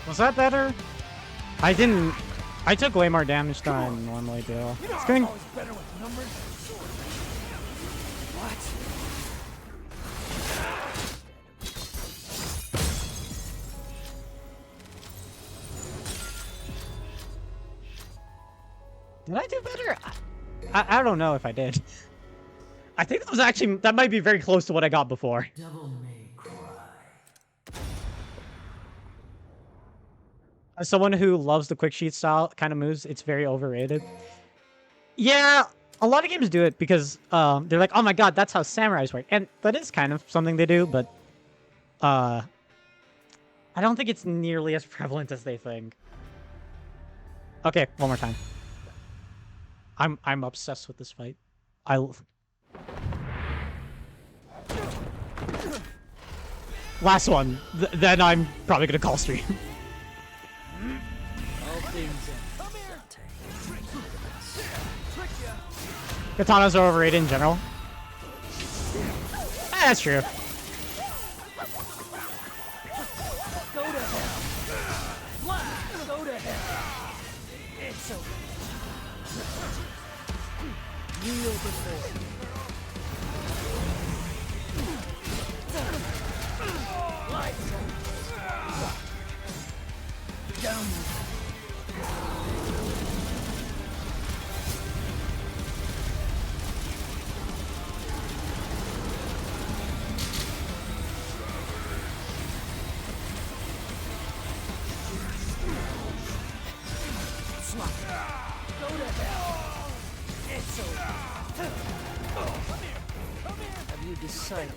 Was that better? I didn't... I took way more damage than I normally do. You know It's I was going... always better with numbers. What? Did I do better? I don't know if I did. I think that was actually... That might be very close to what I got before. Devil may cry. As someone who loves the quick sheath style kind of moves, it's very overrated. Yeah, a lot of games do it because they're like, oh my god, that's how samurais work. And that is kind of something they do, but I don't think it's nearly as prevalent as they think. Okay, one more time. I'm obsessed with this fight. I last one. Then I'm probably gonna call stream. All things Katanas are overrated in general. That's true. go to hell. Fly, go to hell. It's over. Kneel before me. Lights out. Down. Go to hell. It's over. Come here. Have you decided?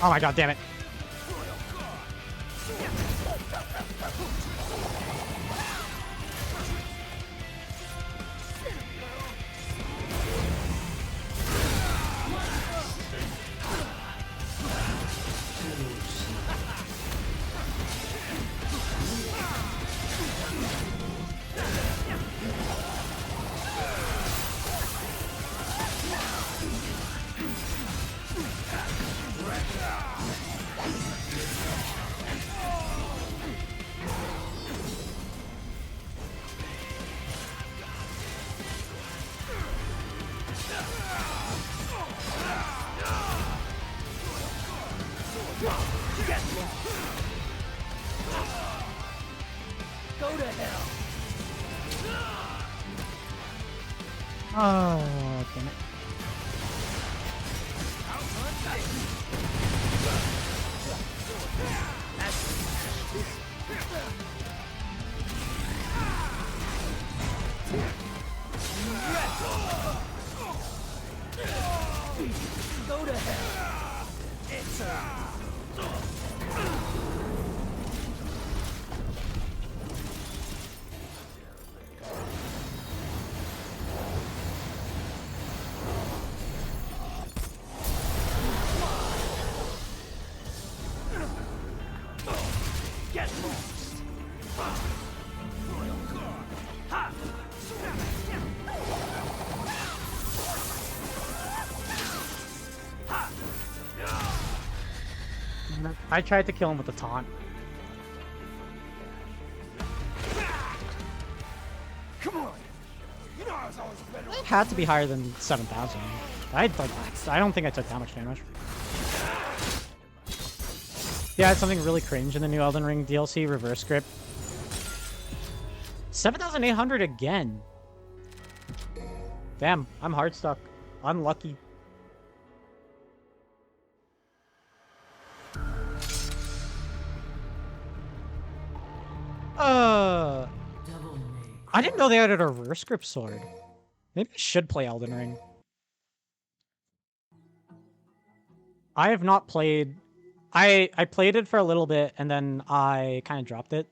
Oh my god, damn it. Go to hell. Oh, damn it. Go to hell. It's get lost. Ha! I tried to kill him with the taunt. Come on. You know I was always better. It had to be higher than 7,000. I don't think I took that much damage. Yeah, it's something really cringe in the new Elden Ring DLC, reverse grip. 7,800 again. Damn, I'm hard stuck. Unlucky. I didn't know they had a reverse grip sword. Maybe I should play Elden Ring. I have not played... I played it for a little bit, and then I kind of dropped it.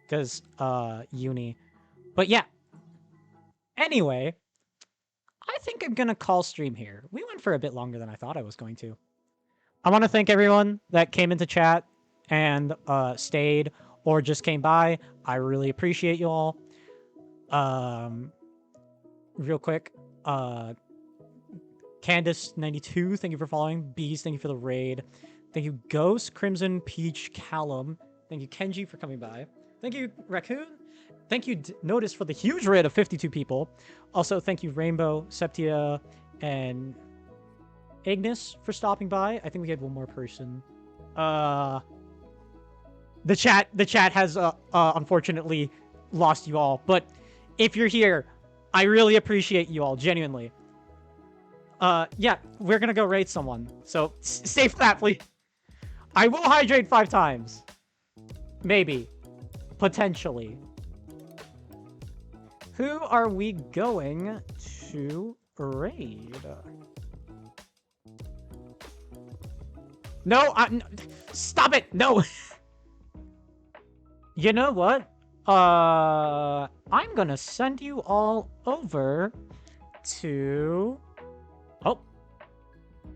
Because, uni. But yeah. Anyway, I think I'm gonna call stream here. We went for a bit longer than I thought I was going to. I want to thank everyone that came into chat and stayed or just came by. I really appreciate you all. Real quick, Candace92, thank you for following. Bees, thank you for the raid. Thank you, Ghost, Crimson, Peach, Callum. Thank you, Kenji, for coming by. Thank you, Raccoon. Thank you, Notice, for the huge raid of 52 people. Also, thank you, Rainbow, Septia, and Ignis for stopping by. I think we had one more person. The chat has unfortunately lost you all, but if you're here, I really appreciate you all, genuinely. Yeah, we're gonna go raid someone, so stay for that, please. I will hydrate 5 times. Maybe. Potentially. Who are we going to raid? No, stop it! No! You know what? I'm gonna send you all over to... Oh.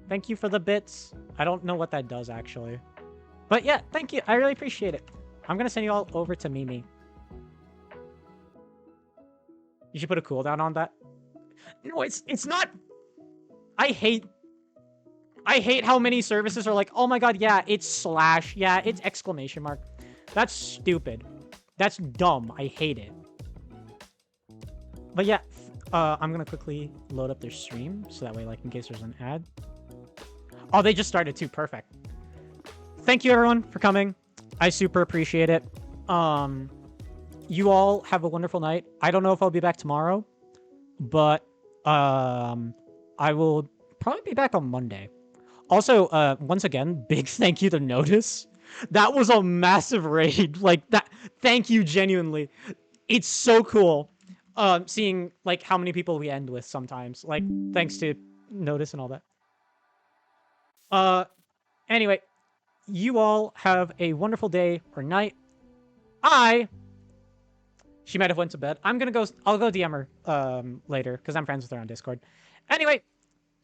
Thank you for the bits. I don't know what that does, actually. But yeah, thank you. I really appreciate it. I'm gonna send you all over to Mimi. You should put a cooldown on that. No, it's not... I hate how many services are like, oh my god, yeah, it's slash. Yeah, it's exclamation mark. That's stupid. That's dumb. I hate it. But yeah, I'm gonna quickly load up their stream, so that way, like, in case there's an ad. Oh, they just started too. Perfect. Thank you, everyone, for coming. I super appreciate it. You all have a wonderful night. I don't know if I'll be back tomorrow, but I will probably be back on Monday. Also, once again, big thank you to Notice. That was a massive raid. Like, that. Thank you, genuinely. It's so cool seeing, like, how many people we end with sometimes. Like, thanks to Notice and all that. Anyway, you all have a wonderful day or night. She might have went to bed. I'll go DM her later, because I'm friends with her on Discord. Anyway,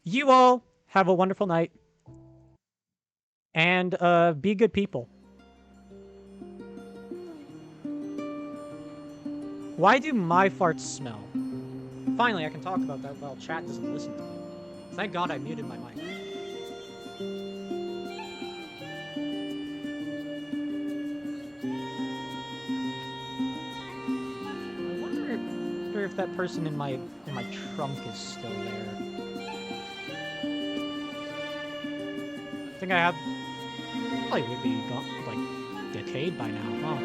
you all have a wonderful night. And be good people. Why do my farts smell? Finally, I can talk about that while chat doesn't listen to me. Thank God I muted my mic. I wonder if that person in my trunk is still there. I think I have... Probably would be, like, decayed by now, huh?